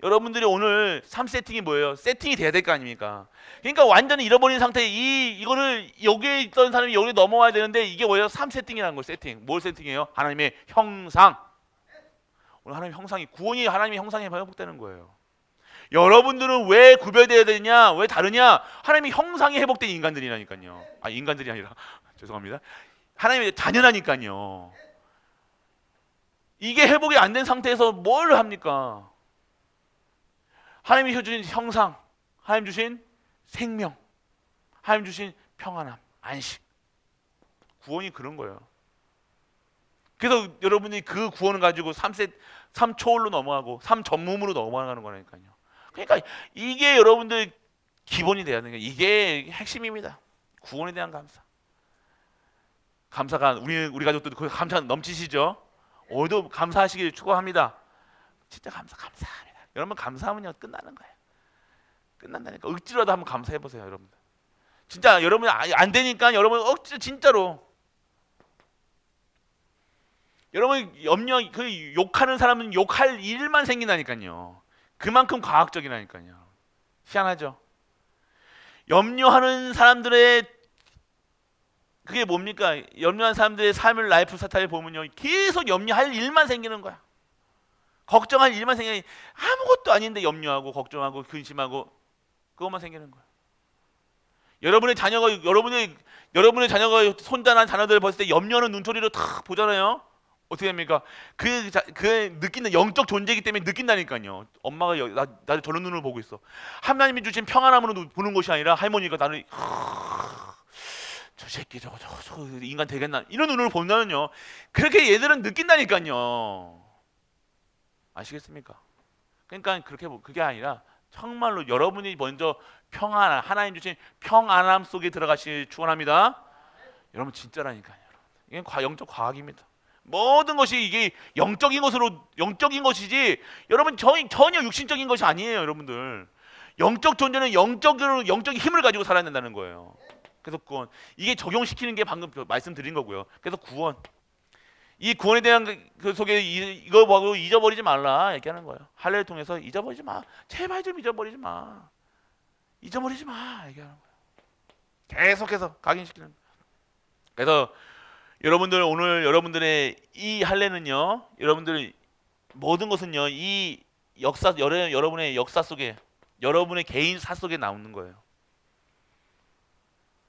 여러분들이 오늘 3세팅이 뭐예요? 세팅이 돼야 될 거 아닙니까? 그러니까 완전히 잃어버린 상태에 이거를 여기에 있던 사람이 여기 넘어와야 되는데, 이게 뭐예요? 3세팅이라는 거예요. 세팅. 뭘 세팅해요? 하나님의 형상. 오늘 하나님의 형상이, 구원이 하나님의 형상에 회복되는 거예요. 여러분들은 왜 구별되어야 되냐? 왜 다르냐? 하나님의 형상이 회복된 인간들이라니까요. 인간들이 아니라 죄송합니다. 하나님의 자녀라니까요. 이게 회복이 안 된 상태에서 뭘 합니까? 하나님이 주신 형상, 하나님 주신 생명, 하나님 주신 평안함, 안식. 구원이 그런 거예요. 그래서 여러분이 그 구원을 가지고 3초월로 넘어가고 3전문으로 넘어가는 거라니까요. 그러니까 이게 여러분들 기본이 돼야 되는 거예요. 이게 핵심입니다. 구원에 대한 감사. 감사가 우리 가족들도 그 감사 넘치시죠? 오늘도 감사하시길 축원합니다. 진짜 감사합니다. 여러분 감사하면요 끝나는 거예요. 끝난다니까. 억지로라도 한번 감사해 보세요, 여러분들. 진짜 여러분 안 되니까 여러분 억지로 진짜로. 여러분 욕하는 사람은 욕할 일만 생긴다니까요. 그만큼 과학적이라니까요. 희한하죠? 염려하는 사람들의 그게 뭡니까? 염려하는 사람들의 삶을 라이프 스타일 보면요, 계속 염려할 일만 생기는 거야. 걱정할 일만 생기니 아무것도 아닌데 염려하고 걱정하고 근심하고 그것만 생기는 거야. 여러분의 자녀가 손자나 자녀들을 봤을 때 염려하는 눈초리로 탁 보잖아요. 어떻게 됩니까? 그 느끼는 영적 존재이기 때문에 느낀다니까요. 엄마가 나를 저런 눈으로 보고 있어. 하나님이 주신 평안함으로 보는 것이 아니라 할머니가 나를 저 새끼 저거 인간 되겠나 이런 눈으로 본다면요, 그렇게 얘들은 느낀다니까요. 아시겠습니까? 그러니까 그게 아니라 정말로 여러분이 먼저 하나님 주신 평안함 속에 들어가시길 축원합니다. 여러분 진짜라니까요. 이게 영적 과학입니다. 모든 것이 이게 영적인 것이지 여러분 전혀 육신적인 것이 아니에요. 여러분들 영적 존재는 영적인 힘을 가지고 살아야 된다는 거예요. 그래서 구원, 이게 적용시키는 게 방금 말씀드린 거고요. 그래서 구원, 이 구원에 대한 그 속에 이거 보고 잊어버리지 말라 얘기하는 거예요. 할례를 통해서 잊어버리지 마. 제발 좀 잊어버리지 마. 얘기하는 거예요. 계속해서 각인시키는 거예요. 그래서 여러분들 오늘 여러분들의 이 할례는요, 여러분들 모든 것은요, 이 여러분의 역사 속에, 여러분의 개인사 속에 나오는 거예요.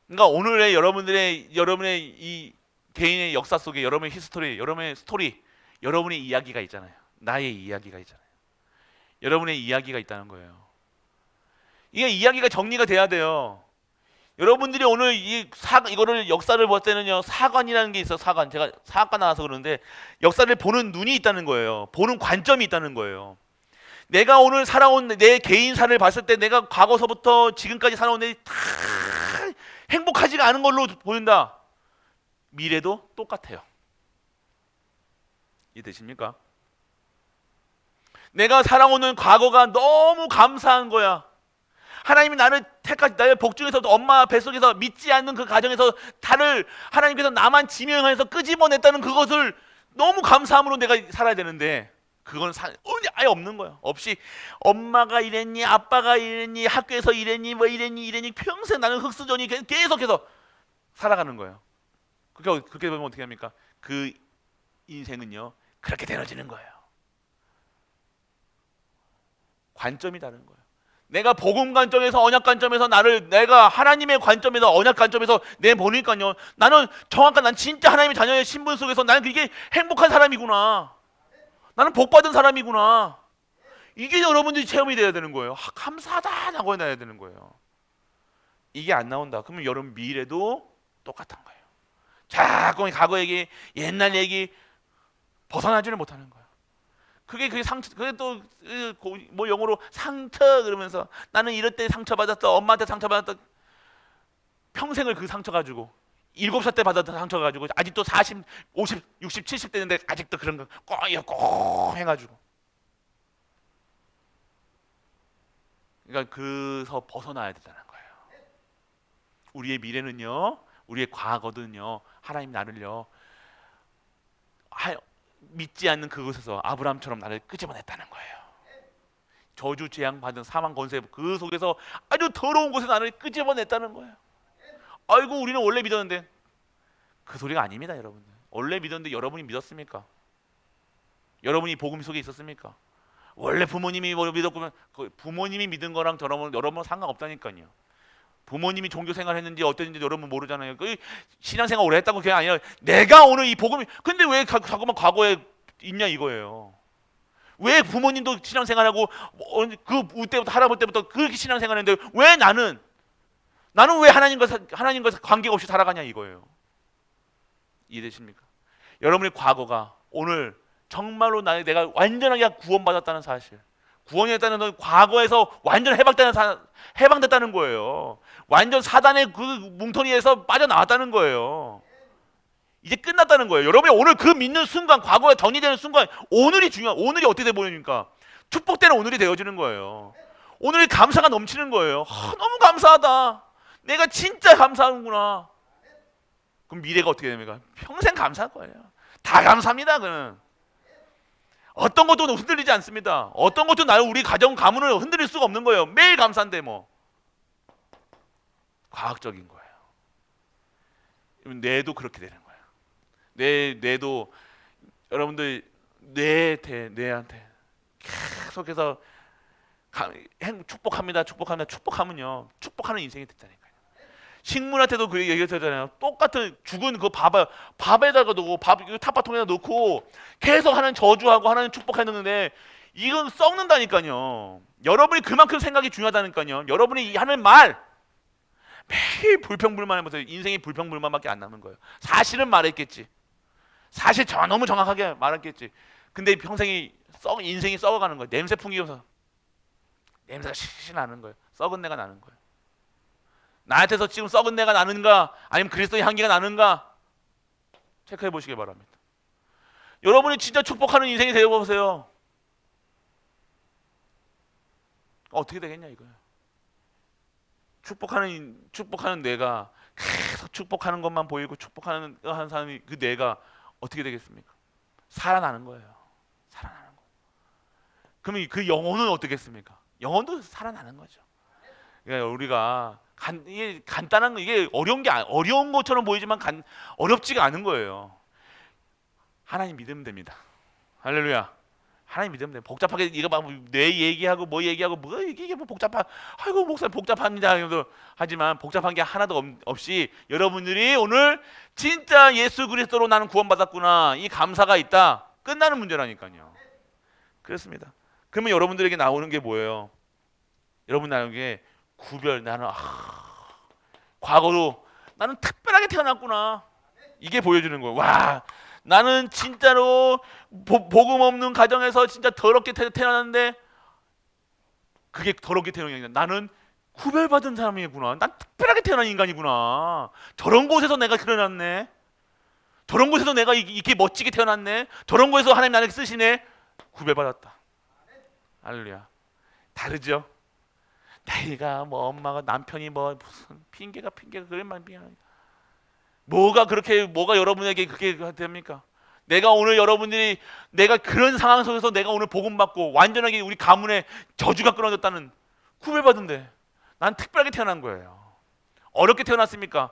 그러니까 오늘의 여러분의 이 개인의 역사 속에 여러분의 히스토리, 여러분의 스토리, 여러분의 이야기가 있잖아요. 나의 이야기가 있잖아요. 여러분의 이야기가 있다는 거예요. 이게 이야기가 정리가 돼야 돼요. 여러분들이 오늘 이거를 역사를 볼 때는요, 사관이라는 게 있어. 사관. 제가 사학과 나와서 그러는데 역사를 보는 눈이 있다는 거예요. 보는 관점이 있다는 거예요. 내가 오늘 살아온 내 개인사를 봤을 때 내가 과거서부터 지금까지 살아온 데 다 행복하지가 않은 걸로 보인다. 미래도 똑같아요. 이해되십니까? 내가 살아오는 과거가 너무 감사한 거야. 하나님이 나를 나를 복중에서 엄마 뱃속에서 믿지 않는 그 가정에서 나를 하나님께서 나만 지명해서 끄집어냈다는 그것을 너무 감사함으로 내가 살아야 되는데 그건 아예 없는 거야. 없이 엄마가 이랬니, 아빠가 이랬니, 학교에서 이랬니, 뭐 이랬니 평생 나는 흑수저니 계속해서 살아가는 거예요. 그렇게 보면 어떻게 합니까? 그 인생은요 그렇게 되어지는 거예요. 관점이 다른 거예요. 내가 복음 관점에서 언약 관점에서 내가 하나님의 관점에서 언약 관점에서 보니까요 나는 정확한 난 진짜 하나님의 자녀의 신분 속에서 나는 그게 행복한 사람이구나. 나는 복받은 사람이구나. 이게 여러분들이 체험이 돼야 되는 거예요. 감사하다 라고 해놔야 되는 거예요. 이게 안 나온다. 그러면 여러분 미래도 똑같은 거예요. 자꾸 과거 얘기, 옛날 얘기 벗어나지를 못하는 거예요. 그게 상처, 그게 또 뭐 영어로 상처 그러면서 나는 이럴 때 상처받았어, 엄마한테 상처받았어. 평생을 그 상처 가지고 7살 때 받았던 상처 가지고 아직도 40, 50, 60, 70 되는데 아직도 그런 거 꼭 해가지고. 그러니까 그서 벗어나야 된다는 거예요. 우리의 미래는요, 우리의 과거는요, 하나님 나를요 믿지 않는 그곳에서 아브라함처럼 나를 끄집어냈다는 거예요. 저주 재앙 받은 사망 권세 그 속에서 아주 더러운 곳에 나를 끄집어냈다는 거예요. 아이고 우리는 원래 믿었는데 그 소리가 아닙니다, 여러분들. 원래 믿었는데 여러분이 믿었습니까? 여러분이 복음 속에 있었습니까? 원래 부모님이 뭘 믿었고 부모님이 믿은 거랑 여러분 상관없다니까요. 부모님이 종교 생활했는지 어땠는지 여러분 모르잖아요. 그 신앙생활 오래 했다고 그게 아니라 내가 오늘 이 복음이 근데 왜 자꾸만 과거에 있냐 이거예요. 왜 부모님도 신앙생활하고 그 때부터 할아버지 때부터 그렇게 신앙생활했는데 왜 나는 왜 하나님과 관계가 없이 살아가냐 이거예요. 이해되십니까? 여러분의 과거가 오늘 정말로 내가 완전하게 구원받았다는 사실, 구원했다는 건 과거에서 완전 해방됐다는 거예요. 완전 사단의 그 뭉텅이에서 빠져나왔다는 거예요. 이제 끝났다는 거예요. 여러분이 오늘 그 믿는 순간, 과거에 정리되는 순간 오늘이 중요한. 오늘이 어떻게 돼 보이니까 축복되는 오늘이 되어지는 거예요. 오늘이 감사가 넘치는 거예요. 너무 감사하다. 내가 진짜 감사하구나. 그럼 미래가 어떻게 됩니까? 평생 감사할 거예요. 다 감사합니다. 그는 어떤 것도 흔들리지 않습니다. 어떤 것도 우리 가정 가문을 흔들릴 수가 없는 거예요. 매일 감사한데 뭐 과학적인 거예요. 뇌도 그렇게 되는 거예요. 뇌도 여러분들 뇌한테 계속해서 축복하면요 축복하는 인생이 됐다니까요. 식물한테도 그 얘기했잖아요. 똑같은 죽은 그 밥에다가 놓고 탑바통에다 놓고 계속 하나님 저주하고 하나님 축복해놓는데 이건 썩는다니까요. 여러분이 그만큼 생각이 중요하다니까요. 여러분이 하는 말 매일 불평불만하면서 인생이 불평불만밖에 안 남는 거예요. 사실은 말했겠지. 사실 너무 정확하게 말했겠지. 근데 인생이 썩어가는 거예요. 냄새 풍기면서 냄새가 실실 나는 거예요. 썩은 내가 나는 거예요. 나한테서 지금 썩은 내가 나는가 아니면 그리스도의 향기가 나는가 체크해 보시기 바랍니다. 여러분이 진짜 축복하는 인생이 되어보세요. 어떻게 되겠냐 이거예요. 축복하는 내가 계속 축복하는 것만 보이고 축복하는 사람이 그 내가 어떻게 되겠습니까? 살아나는 거예요. 살아나는 거. 그러면 그 영혼은 어떻겠습니까? 영혼도 살아나는 거죠. 그러니까 우리가 이게 간단한 거 이게 어려운 것처럼 보이지만 어렵지가 않은 거예요. 하나님 믿으면 됩니다. 할렐루야. 하나님 믿으면 돼. 복잡하게 이거 막 뇌 얘기하고 뭐 얘기하고 뭐 이게 뭐 아이고 목사님 복잡합니다. 하지만 복잡한 게 하나도 없이 여러분들이 오늘 진짜 예수 그리스도로 나는 구원받았구나 이 감사가 있다 끝나는 문제라니까요. 그렇습니다. 그러면 여러분들에게 나오는 게 뭐예요? 여러분 나오는 게 나는 과거로 나는 특별하게 태어났구나 이게 보여주는 거예요. 와 나는 진짜로 복음 없는 가정에서 진짜 더럽게 태어났는데 그게 더럽게 태어난 게 아니라 나는 구별받은 사람이구나. 난 특별하게 태어난 인간이구나. 저런 곳에서 내가 태어났네. 저런 곳에서 내가 이렇게 멋지게 태어났네. 저런 곳에서 하나님 나를 쓰시네. 구별받았다. 할렐루야. 다르죠? 내가 뭐 엄마가 남편이 뭐 무슨 핑계가 그런 핑계. 뭐가 여러분에게 그게 됩니까? 내가 오늘 여러분들이 내가 그런 상황 속에서 내가 오늘 복음 받고 완전하게 우리 가문에 저주가 끊어졌다는 구별받은데 난 특별하게 태어난 거예요. 어렵게 태어났습니까?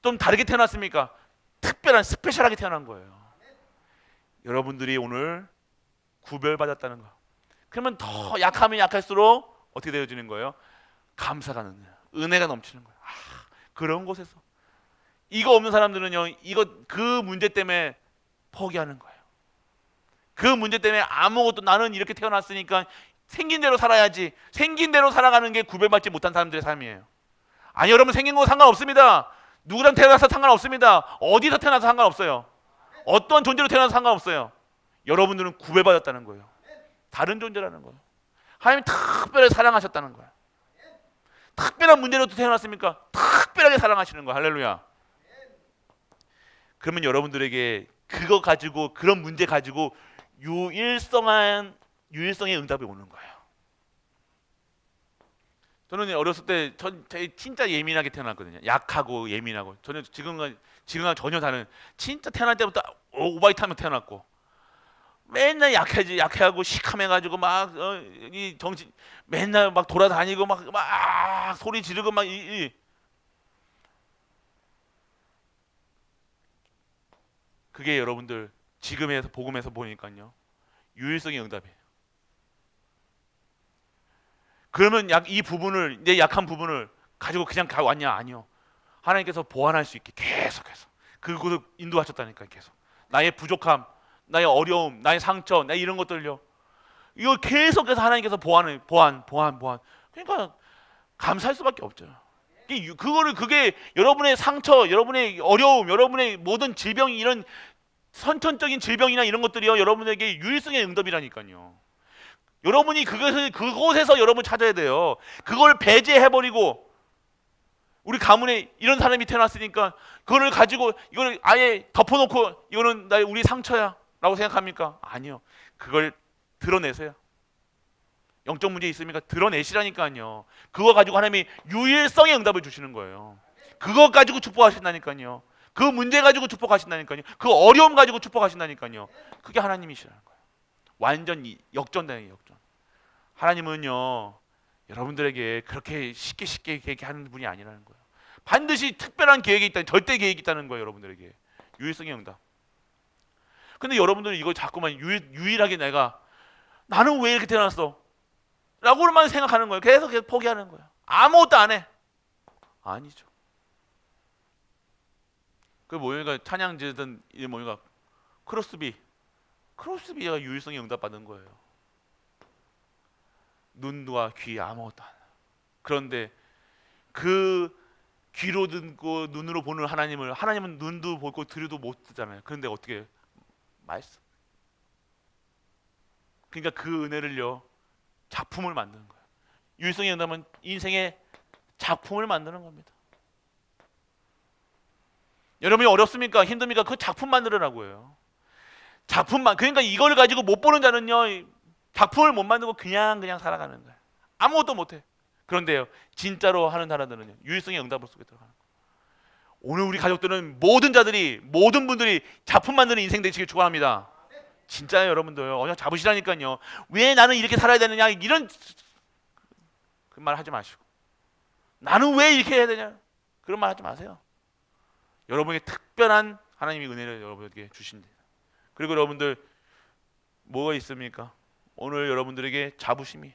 좀 다르게 태어났습니까? 특별한 스페셜하게 태어난 거예요. 여러분들이 오늘 구별받았다는 거. 그러면 더 약하면 약할수록 어떻게 되어지는 거예요? 감사가 넘치는 거예요. 은혜가 넘치는 거예요. 그런 곳에서 이거 없는 사람들은요, 이거 그 문제 때문에 포기하는 거예요. 그 문제 때문에 아무것도 나는 이렇게 태어났으니까 생긴 대로 살아야지. 생긴 대로 살아가는 게 구별받지 못한 사람들의 삶이에요. 아니 여러분 생긴 거 상관없습니다. 누구랑 태어나서 상관없습니다. 어디서 태어나서 상관없어요. 어떤 존재로 태어나서 상관없어요. 여러분들은 구별받았다는 거예요. 다른 존재라는 거예요. 하나님이 특별하게 사랑하셨다는 거예요. 특별한 문제로 태어났습니까? 특별하게 사랑하시는 거예요. 할렐루야. 그러면 여러분들에게 그거 가지고 그런 문제 가지고 유일성의 응답이 오는 거예요. 저는 어렸을 때 진짜 예민하게 태어났거든요. 약하고 예민하고. 저는 지금은 전혀 다른 진짜 태어날 때부터 오바이 타면 태어났고 맨날 약해하고 시커매가지고 막 이 정신 맨날 막 돌아다니고 막 소리 지르고 막 그게 여러분들 지금에서 복음에서 보니까요 유일성의 응답이에요. 그러면 이 부분을 내 약한 부분을 가지고 그냥 왔냐? 아니요. 하나님께서 보완할 수 있게 계속해서 그곳을 인도하셨다니까요. 계속 나의 부족함, 나의 어려움, 나의 상처, 나 이런 것들요. 이거 계속해서 하나님께서 보완. 그러니까 감사할 수밖에 없죠. 그게 여러분의 상처, 여러분의 어려움, 여러분의 모든 질병 이런 선천적인 질병이나 이런 것들이요 여러분에게 유일성의 응답이라니까요. 여러분이 그곳에서 여러분 찾아야 돼요. 그걸 배제해버리고 우리 가문에 이런 사람이 태어났으니까 그거를 가지고 이걸 아예 덮어놓고 이거는 우리 상처야 라고 생각합니까? 아니요. 그걸 드러내세요. 영적 문제 있습니까? 드러내시라니까요. 그거 가지고 하나님이 유일성의 응답을 주시는 거예요. 그거 가지고 축복하신다니까요. 그 문제 가지고 축복하신다니까요. 그 어려움 가지고 축복하신다니까요. 그게 하나님이시라는 거예요. 완전 역전되는 역전. 하나님은요 여러분들에게 그렇게 쉽게 계획하는 분이 아니라는 거예요. 반드시 특별한 계획이 있다는 절대 계획이 있다는 거예요. 여러분들에게 유일성의 응답. 근데 여러분들은 이걸 자꾸만 유일하게 나는 왜 이렇게 태어났어? 라고만 생각하는 거예요. 계속 포기하는 거예요. 아무것도 안 해. 아니죠. 그 뭐니까 찬양 지르던 이 뭐니까 크로스비가 유일성의 응답 받은 거예요. 눈과 귀 아무것도 안 해. 그런데 그 귀로 듣고 눈으로 보는 하나님은 눈도 보고 들여도 못 듣잖아요. 그런데 어떻게 말씀? 그러니까 그 은혜를요 작품을 만드는 거예요. 유일성의 응답은 인생의 작품을 만드는 겁니다. 여러분이 어렵습니까? 힘듭니까? 그 작품 만들으라고 해요. 그러니까 이걸 가지고 못 보는 자는요 작품을 못 만들고 그냥 살아가는 거예요. 아무것도 못해. 그런데요 진짜로 하는 사람들은요 유일성의 응답을 속에 들어가는 거예요. 오늘 우리 가족들은 모든 분들이 작품 만드는 인생 되시길 축원합니다. 진짜요 여러분들 언약 잡으시라니까요. 왜 나는 이렇게 살아야 되느냐 이런 그 말 하지 마시고 나는 왜 이렇게 해야 되냐 그런 말 하지 마세요. 여러분에게 특별한 하나님의 은혜를 여러분에게 주신다. 그리고 여러분들 뭐가 있습니까? 오늘 여러분들에게 자부심이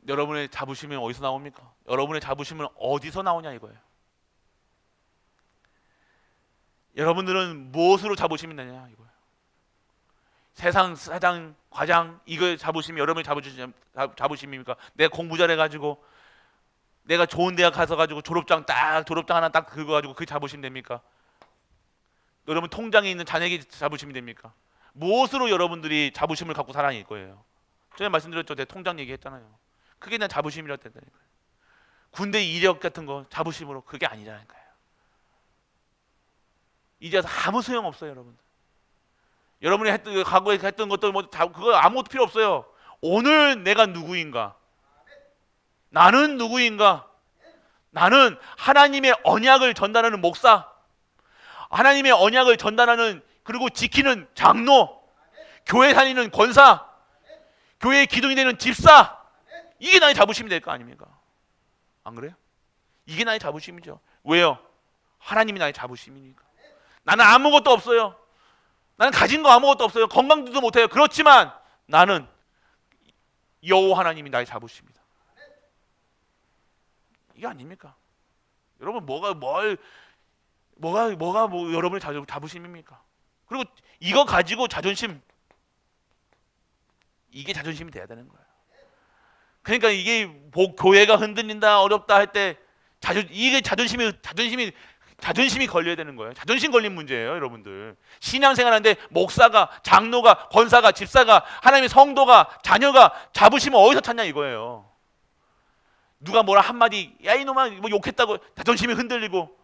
여러분의 자부심은 어디서 나옵니까? 여러분의 자부심은 어디서 나오냐 이거예요. 여러분들은 무엇으로 자부심이 나냐 이거예요. 세상 사장 과장 이거 자부심이 여러분의 자부심입니까? 내가 공부 잘해가지고 내가 좋은 대학 가서 가지고 졸업장 하나 딱 긁어 가지고 그 자부심 됩니까? 여러분 통장에 있는 잔액이 자부심이 됩니까? 무엇으로 여러분들이 자부심을 갖고 살아야 할 거예요? 전에 말씀드렸죠. 내 통장 얘기했잖아요. 그게 난 자부심이라고 했다니까요. 군대 이력 같은 거 자부심으로 그게 아니라니까요. 이제 와서 아무 소용 없어요, 여러분. 여러분이 했던 과거에 했던 것도 뭐 그거 아무것도 필요 없어요. 오늘 내가 누구인가? 나는 누구인가? 나는 하나님의 언약을 전달하는 목사, 하나님의 언약을 전달하는 그리고 지키는 장로, 교회 다니는 권사, 교회의 기둥이 되는 집사. 이게 나의 자부심이 될 거 아닙니까? 안 그래요? 이게 나의 자부심이죠. 왜요? 하나님이 나의 자부심이니까. 나는 아무것도 없어요. 나는 가진 거 아무것도 없어요. 건강도 못해요. 그렇지만 나는 여호와 하나님이 나의 자부심이다. 이게 아닙니까? 여러분 뭐가 뭐 여러분의 자부심입니까? 그리고 이거 가지고 자존심, 이게 자존심이 돼야 되는 거예요. 그러니까 이게 교회가 흔들린다 어렵다 할 때 이게 자존심이 걸려야 되는 거예요. 자존심 걸린 문제예요, 여러분들. 신앙생활하는데 목사가, 장로가, 권사가, 집사가, 하나님의 성도가, 자녀가 자부심을 어디서 찾냐 이거예요. 누가 뭐라 한마디 야 이놈아 뭐 욕했다고 자존심이 흔들리고,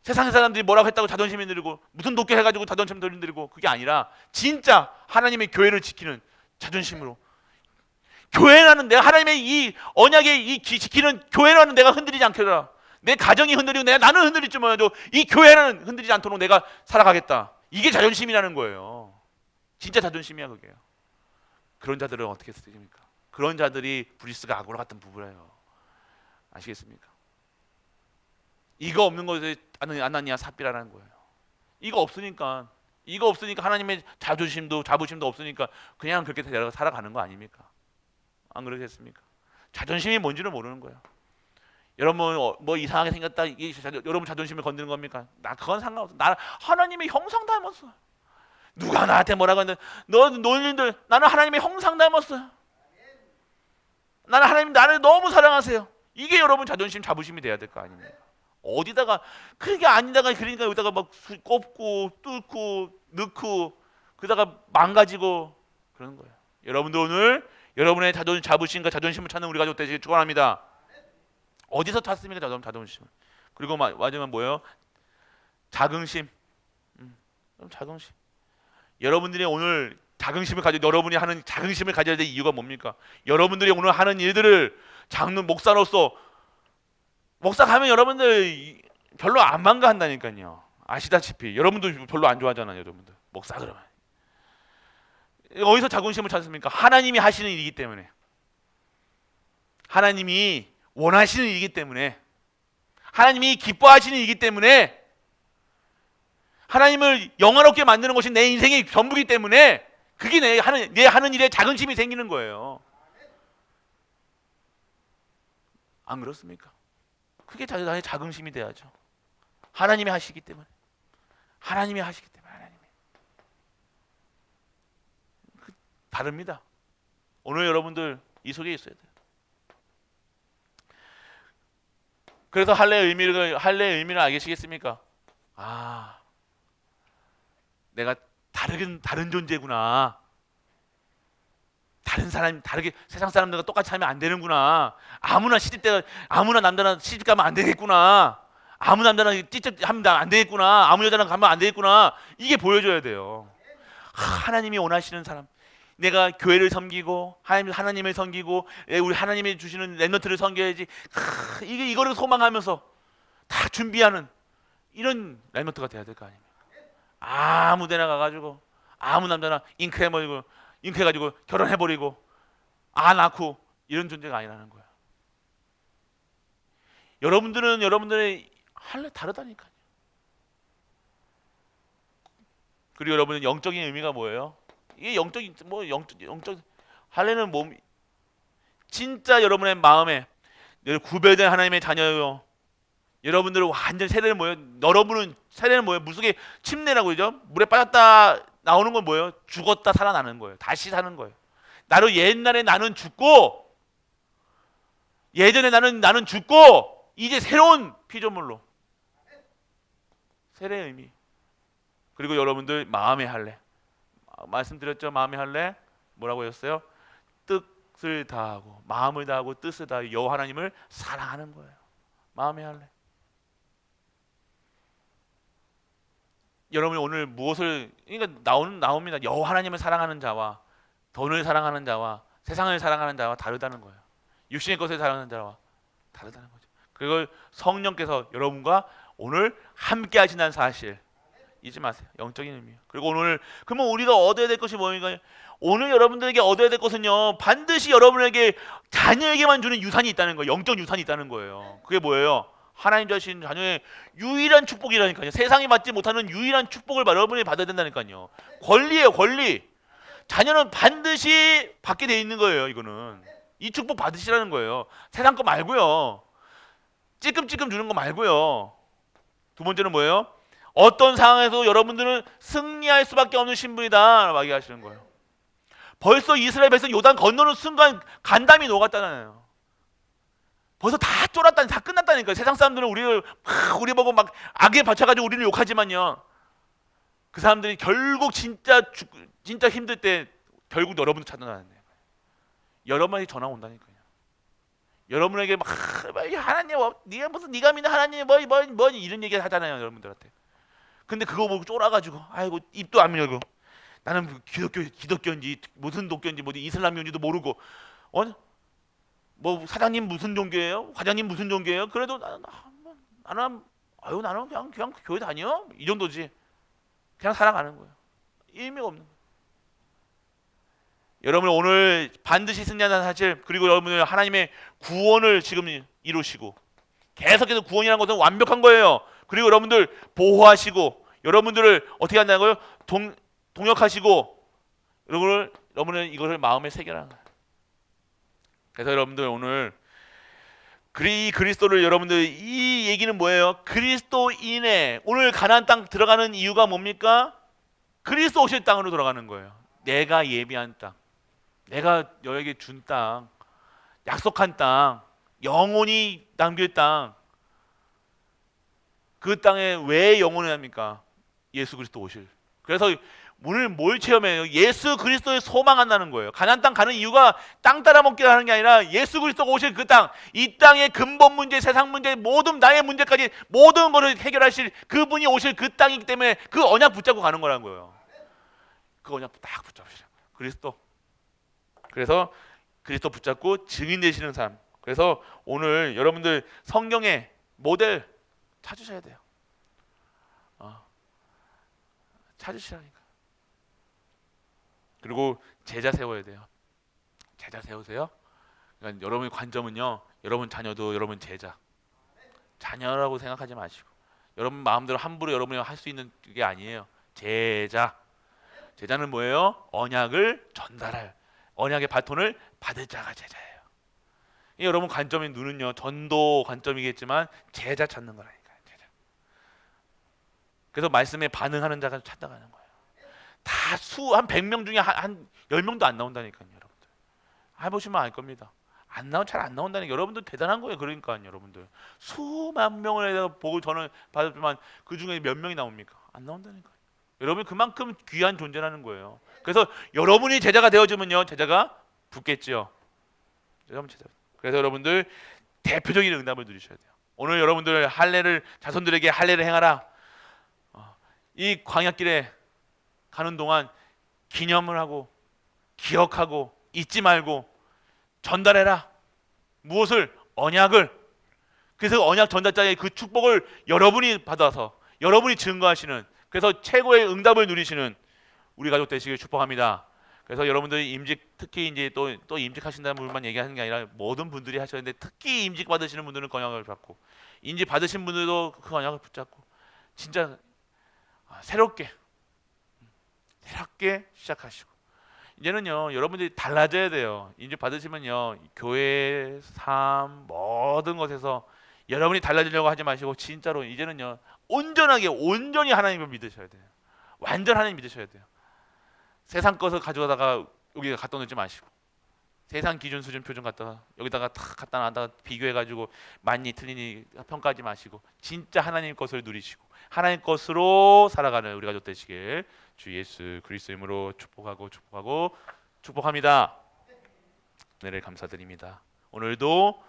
세상 사람들이 뭐라고 했다고 자존심이 흔들리고, 무슨 독교 해가지고 자존심 흔들리고, 그게 아니라 진짜 하나님의 교회를 지키는 자존심으로, 교회라는 내가 하나님의 이 언약의 이 지키는 교회라는 내가 흔들리지 않겠더라. 내 가정이 흔들리고 나는 흔들릴지 몰라도 이 교회는 흔들리지 않도록 내가 살아가겠다. 이게 자존심이라는 거예요. 진짜 자존심이야 그게요. 그런 자들은 어떻게 쓰십니까? 그런 자들이 브리스가 아고라 같은 부부예요. 아시겠습니까? 이거 없는 것에 아나니아 삽비라는 거예요. 이거 없으니까 하나님의 자부심도 없으니까 그냥 그렇게 살아가는 거 아닙니까? 안 그러겠습니까? 자존심이 뭔지를 모르는 거예요. 여러분 뭐 이상하게 생겼다 여러분 자존심을 건드는 겁니까? 나 그건 상관없어. 나 하나님의 형상 닮았어. 누가 나한테 뭐라고 했는데 너희들 나는 하나님의 형상 닮았어요. 나는 하나님 나를 너무 사랑하세요. 이게 여러분 자부심이 돼야 될 거 아닙니까? 어디다가 그게 아니다가 그러니까 여기다가 막 꼽고 뚫고 넣고 그러다가 망가지고 그러는 거예요. 여러분도 오늘 여러분의 자부심과 자존심을 찾는 우리 가족 되시길 축원합니다. 어디서 탔습니까? 자존심을. 그리고 마지막 뭐예요? 자긍심. 자긍심. 여러분들이 오늘 여러분이 하는 자긍심을 가져야 될 이유가 뭡니까? 여러분들이 오늘 하는 일들을 장로 목사로서 목사 가면 여러분들 별로 안 반가한다니까요. 아시다시피 여러분도 별로 안 좋아하잖아요, 여러분들. 목사 그러면. 어디서 자긍심을 찾습니까? 하나님이 하시는 일이기 때문에. 하나님이 원하시는 일이기 때문에. 하나님이 기뻐하시는 일이기 때문에. 하나님을 영화롭게 만드는 것이 내 인생의 전부이기 때문에 그게 내 하는 일에 자긍심이 생기는 거예요. 안 그렇습니까? 그게 나의 자긍심이 돼야죠. 하나님이 하시기 때문에. 하나님이. 다릅니다. 오늘 여러분들 이 속에 있어야 돼요. 그래서 할례의 의미를 알겠시겠습니까? 아, 내가 다른 존재구나. 다른 사람 세상 사람들과 똑같이 하면 안 되는구나. 아무나 남자나 시집 가면 안 되겠구나. 아무 남자랑 찌쩍하면 안 되겠구나. 아무 여자랑 가면 안 되겠구나. 이게 보여줘야 돼요. 하나님이 원하시는 사람. 내가 교회를 섬기고 하나님을 섬기고 우리 하나님이 주시는 렘넌트를 섬겨야지. 이거를 소망하면서 다 준비하는 이런 렘넌트가 돼야 될 거 아닙니까? 아무 데나 가가지고 아무 남자나 잉크해가지고 결혼해버리고 안 낳고 이런 존재가 아니라는 거야. 여러분들은 여러분들의 할례 다르다니까요. 그리고 여러분은 영적인 의미가 뭐예요? 이게 영적 할례는 진짜 여러분의 마음에 구별된 하나님의 자녀요. 여러분들은 완전 여러분은 세례는 뭐예요? 물속에 침례라고 그러죠. 물에 빠졌다 나오는 건 뭐예요? 죽었다 살아나는 거예요. 다시 사는 거예요. 옛날에 나는 죽고 예전에 나는 죽고 이제 새로운 피조물로. 세례의 의미. 그리고 여러분들 마음의 할례. 말씀드렸죠. 마음의 할례 뭐라고 했어요? 뜻을 다하고 마음을 다하고 뜻을 다하고 여호와 하나님을 사랑하는 거예요. 마음의 할례. 여러분이 오늘 무엇을 그러니까 나옵니다. 여호와 하나님을 사랑하는 자와 돈을 사랑하는 자와 세상을 사랑하는 자와 다르다는 거예요. 육신의 것을 사랑하는 자와 다르다는 거죠. 그걸 성령께서 여러분과 오늘 함께 하신다는 사실 잊지 마세요. 영적인 의미예요. 그리고 오늘 그러면 우리가 얻어야 될 것이 뭐인가요? 오늘 여러분들에게 얻어야 될 것은요, 반드시 여러분에게 자녀에게만 주는 유산이 있다는 거예요. 영적 유산이 있다는 거예요. 그게 뭐예요? 하나님 자신 자녀의 유일한 축복이라니까요. 세상이 받지 못하는 유일한 축복을 여러분이 받아야 된다니까요. 권리예요, 권리. 자녀는 반드시 받게 돼 있는 거예요. 이거는 이 축복 받으시라는 거예요. 세상 거 말고요. 찔끔찔끔 주는 거 말고요. 두 번째는 뭐예요? 어떤 상황에서 여러분들은 승리할 수밖에 없는 신분이다 라고 얘기하시는 거예요. 벌써 이스라엘 백성 요단 건너는 순간 간담이 녹았잖아요. 벌써 다 쫄았다니, 다 끝났다니까요. 세상 사람들은 우리 보고 막 악에 받쳐가지고 우리를 욕하지만요, 그 사람들이 결국 진짜 힘들 때 결국 여러분을 찾아나는데 여러분에게 전화 온다니까요. 여러분에게 막 하나님 네가 믿는 하나님 뭐 이런 얘기 하잖아요, 여러분들한테. 근데 그거 보고 쫄아가지고 아이고 입도 안 열고 나는 기독교인지 무슨 독교인지 뭐 이슬람교인지도 모르고 뭐 사장님 무슨 종교예요? 과장님 무슨 종교예요? 그래도 나는 그냥 교회 다녀 이 정도지. 그냥 살아가는 거예요. 의미가 없는 거예요. 여러분 오늘 반드시 승리한다는 사실, 그리고 여러분들 하나님의 구원을 지금 이루시고 계속해서 구원이라는 것은 완벽한 거예요. 그리고 여러분들 보호하시고 여러분들을 어떻게 한다고요? 동역하시고 여러분은 이것을 마음에 새겨라는 거예요. 그래서 여러분들 오늘 그리스도를 여러분들 이 얘기는 뭐예요? 그리스도인의 오늘 가나안 땅 들어가는 이유가 뭡니까? 그리스도 오실 땅으로 들어가는 거예요. 내가 예비한 땅, 내가 너에게 준 땅, 약속한 땅, 영원히 남길 땅. 그 땅에 왜 영원히 합니까? 예수 그리스도 오실. 그래서 오늘 뭘 체험해요? 예수 그리스도에 소망한다는 거예요. 가나안 땅 가는 이유가 땅 따라 먹기를 하는 게 아니라 예수 그리스도가 오실 그 땅, 이 땅의 근본 문제, 세상 문제, 모든 나의 문제까지 모든 것을 해결하실 그분이 오실 그 땅이기 때문에 그 언약 붙잡고 가는 거라는 거예요. 그 언약 딱 붙잡으시라고. 그리스도. 그래서 그리스도 붙잡고 증인 되시는 삶. 그래서 오늘 여러분들 성경의 모델 찾으셔야 돼요. 찾으시라니까. 그리고 제자 세워야 돼요. 제자 세우세요. 그러니까 여러분의 관점은요, 여러분 자녀도 여러분 자녀라고 생각하지 마시고 여러분 마음대로 함부로 여러분이 할 수 있는 게 아니에요. 제자는 뭐예요? 언약을 전달할, 언약의 바톤을 받을 자가 제자예요. 여러분 관점의 눈은요, 전도 관점이겠지만 제자 찾는 거라니까요. 제자. 그래서 말씀에 반응하는 자가 찾아가는 거예요. 다 한 100명 중에 한 10명도 안 나온다니까요, 여러분들. 해보시면 알 겁니다. 잘 안 나온다니까. 여러분들 대단한 거예요. 그러니까 여러분들 수만 명을 보고 저는 받았지만 그 중에 몇 명이 나옵니까? 안 나온다니까요. 여러분이 그만큼 귀한 존재라는 거예요. 그래서 여러분이 제자가 되어주면요, 제자가 붙겠죠. 여러분 제자. 그래서 여러분들 대표적인 응답을 누리셔야 돼요. 오늘 여러분들 자손들에게 할례를 행하라. 이 광야길에 가는 동안 기념을 하고 기억하고 잊지 말고 전달해라. 무엇을? 언약을. 그래서 언약 전달자의 그 축복을 여러분이 받아서 여러분이 증거하시는, 그래서 최고의 응답을 누리시는 우리 가족 되시길 축복합니다. 그래서 여러분들 특히 이제 또 임직하신다는 분만 얘기하는 게 아니라 모든 분들이 하셔야 되는데, 특히 임직 받으시는 분들은 언약을 받고, 임직 받으신 분들도 그 언약을 붙잡고 진짜 새롭게 시작하시고, 이제는요 여러분들이 달라져야 돼요. 임직 받으시면요 교회, 삶, 모든 것에서 여러분이 달라지려고 하지 마시고 진짜로 이제는요 온전히 하나님을 믿으셔야 돼요. 완전 하나님 믿으셔야 돼요. 세상 것을 가져다가 여기 갖다 놓지 마시고, 세상 기준 수준 표준 갖다가 여기다가 탁 갖다 놨다가 비교해가지고 맞니 틀리니 평가하지 마시고 진짜 하나님 것을 누리시고 하나님 것으로 살아가는 우리 가족 되시길 주 예수 그리스도 이름으로 축복합니다. 은혜를 감사드립니다. 오늘도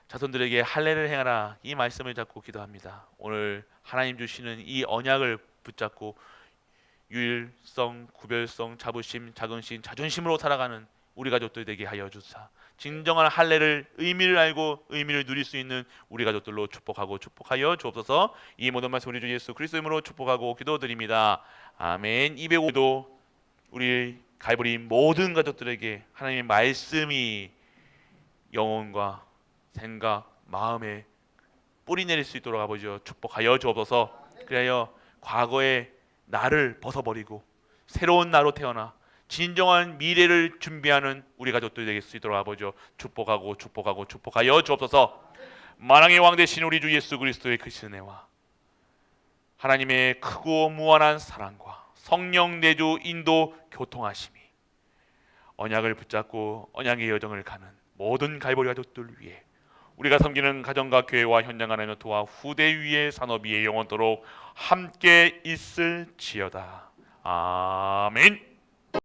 자손들에게 할례를 행하라 이 말씀을 잡고 기도합니다. 오늘 하나님 주시는 이 언약을 붙잡고 유일성, 구별성, 자부심, 자긍심, 자존심으로 살아가는 우리 가족들 되게 하여 주사. 진정한 할례를 의미를 알고 의미를 누릴 수 있는 우리 가족들로 축복하고 축복하여 주옵소서. 이 모든 말씀 우리 주 예수 그리스도 이름으로 축복하고 기도드립니다. 아멘. 205도 우리 갈보리 모든 가족들에게 하나님의 말씀이 영혼과 생각, 마음에 뿌리 내릴 수 있도록 아버지여 축복하여 주옵소서. 그래야 과거의 나를 벗어버리고 새로운 나로 태어나 진정한 미래를 준비하는 우리 가족들 되길 수 있도록 아버지여 축복하고 축복하고 축복하여 주옵소서. 만왕의 왕 되신 우리 주 예수 그리스도의 크신 은혜와 하나님의 크고 무한한 사랑과 성령 내주 인도 교통하심이 언약을 붙잡고 언약의 여정을 가는 모든 갈보리 가족들 위해 우리가 섬기는 가정과 교회와 현장 하나님의 도와 후대 위의 산업 위에 영원토록 함께 있을지어다. 아멘.